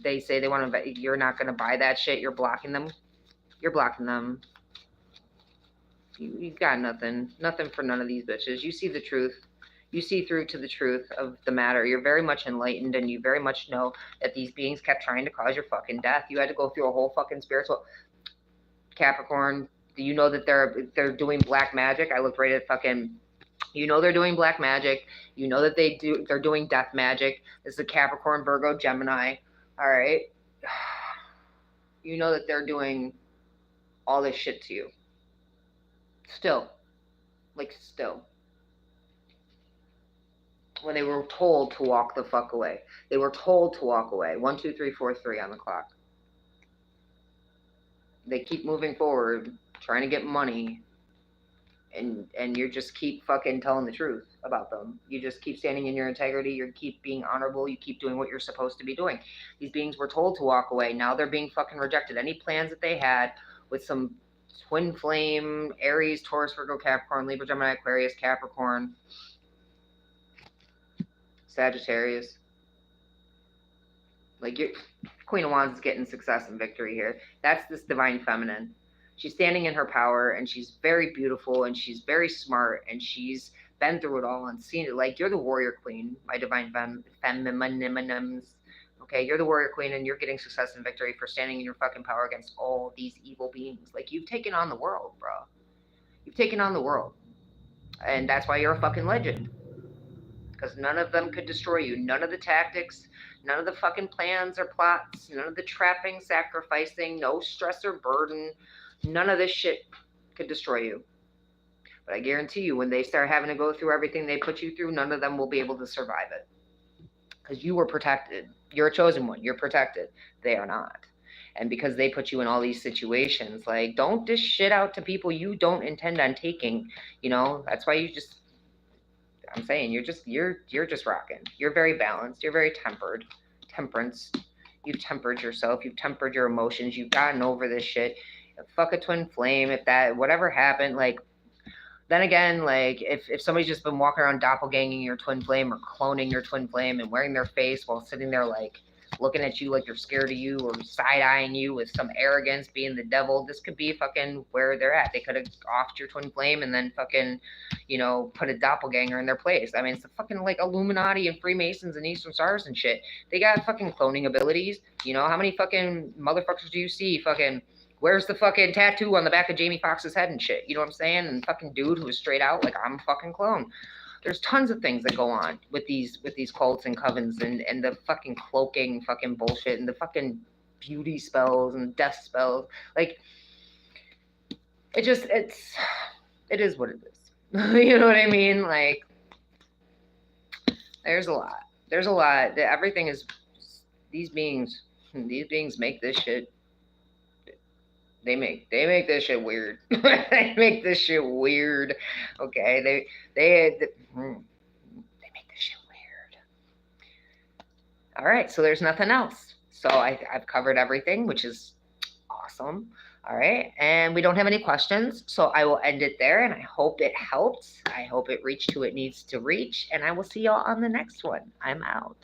they say they want to invest, you're not going to buy that shit. You're blocking them. You're blocking them. You've got nothing for none of these bitches. You see the truth. You see through to the truth of the matter. You're very much enlightened, and you very much know that these beings kept trying to cause your fucking death. You had to go through a whole fucking spiritual Capricorn. You know that they're doing black magic. I looked right at fucking, you know they're doing black magic. You know that they're doing death magic. This is a Capricorn, Virgo, Gemini. All right. You know that they're doing all this shit to you. Still. When they were told to walk the fuck away. They were told to walk away. 1, 2, 3, 4, 3 on the clock. They keep moving forward, trying to get money, and you just keep fucking telling the truth about them. You just keep standing in your integrity. You keep being honorable. You keep doing what you're supposed to be doing. These beings were told to walk away. Now they're being fucking rejected. Any plans that they had with some twin flame, Aries, Taurus, Virgo, Capricorn, Libra, Gemini, Aquarius, Capricorn, Sagittarius. Like, your Queen of Wands is getting success and victory here. That's this divine feminine. She's standing in her power, and she's very beautiful, and she's very smart, and she's been through it all and seen it. Like, you're the warrior queen, my divine feminines. Okay, you're the warrior queen, and you're getting success and victory for standing in your fucking power against all these evil beings. Like, you've taken on the world, bro. You've taken on the world. And that's why you're a fucking legend. because none of them could destroy you. None of the tactics, none of the fucking plans or plots, none of the trapping, sacrificing, no stress or burden, none of this shit could destroy you. But I guarantee you, when they start having to go through everything they put you through, none of them will be able to survive it. Because you were protected. You're a chosen one. You're protected. They are not. And because they put you in all these situations, like, don't dish shit out to people you don't intend on taking. You know, that's why you just, I'm saying, you're just rocking. You're very balanced. You're very tempered. Temperance. You've tempered yourself. You've tempered your emotions. You've gotten over this shit. Fuck a twin flame. If that, whatever happened, like, then again, like, if somebody's just been walking around doppelganging your twin flame or cloning your twin flame and wearing their face while sitting there, like, looking at you like they're scared of you or side-eyeing you with some arrogance, being the devil, this could be fucking where they're at. They could have offed your twin flame and then fucking, you know, put a doppelganger in their place. I mean, it's the fucking, like, Illuminati and Freemasons and Eastern Stars and shit. They got fucking cloning abilities. You know, how many fucking motherfuckers do you see fucking... Where's the fucking tattoo on the back of Jamie Foxx's head and shit? You know what I'm saying? And fucking dude who was straight out like, I'm a fucking clone. There's tons of things that go on with these cults and covens and the fucking cloaking fucking bullshit and the fucking beauty spells and death spells. Like, it is what it is. You know what I mean? Like, there's a lot. There's a lot. Everything is, these beings make this shit. They make this shit weird. They make this shit weird. Okay, they make this shit weird. All right, so there's nothing else. So I've covered everything, which is awesome. All right, and we don't have any questions, so I will end it there, and I hope it helped. I hope it reached who it needs to reach, and I will see y'all on the next one. I'm out.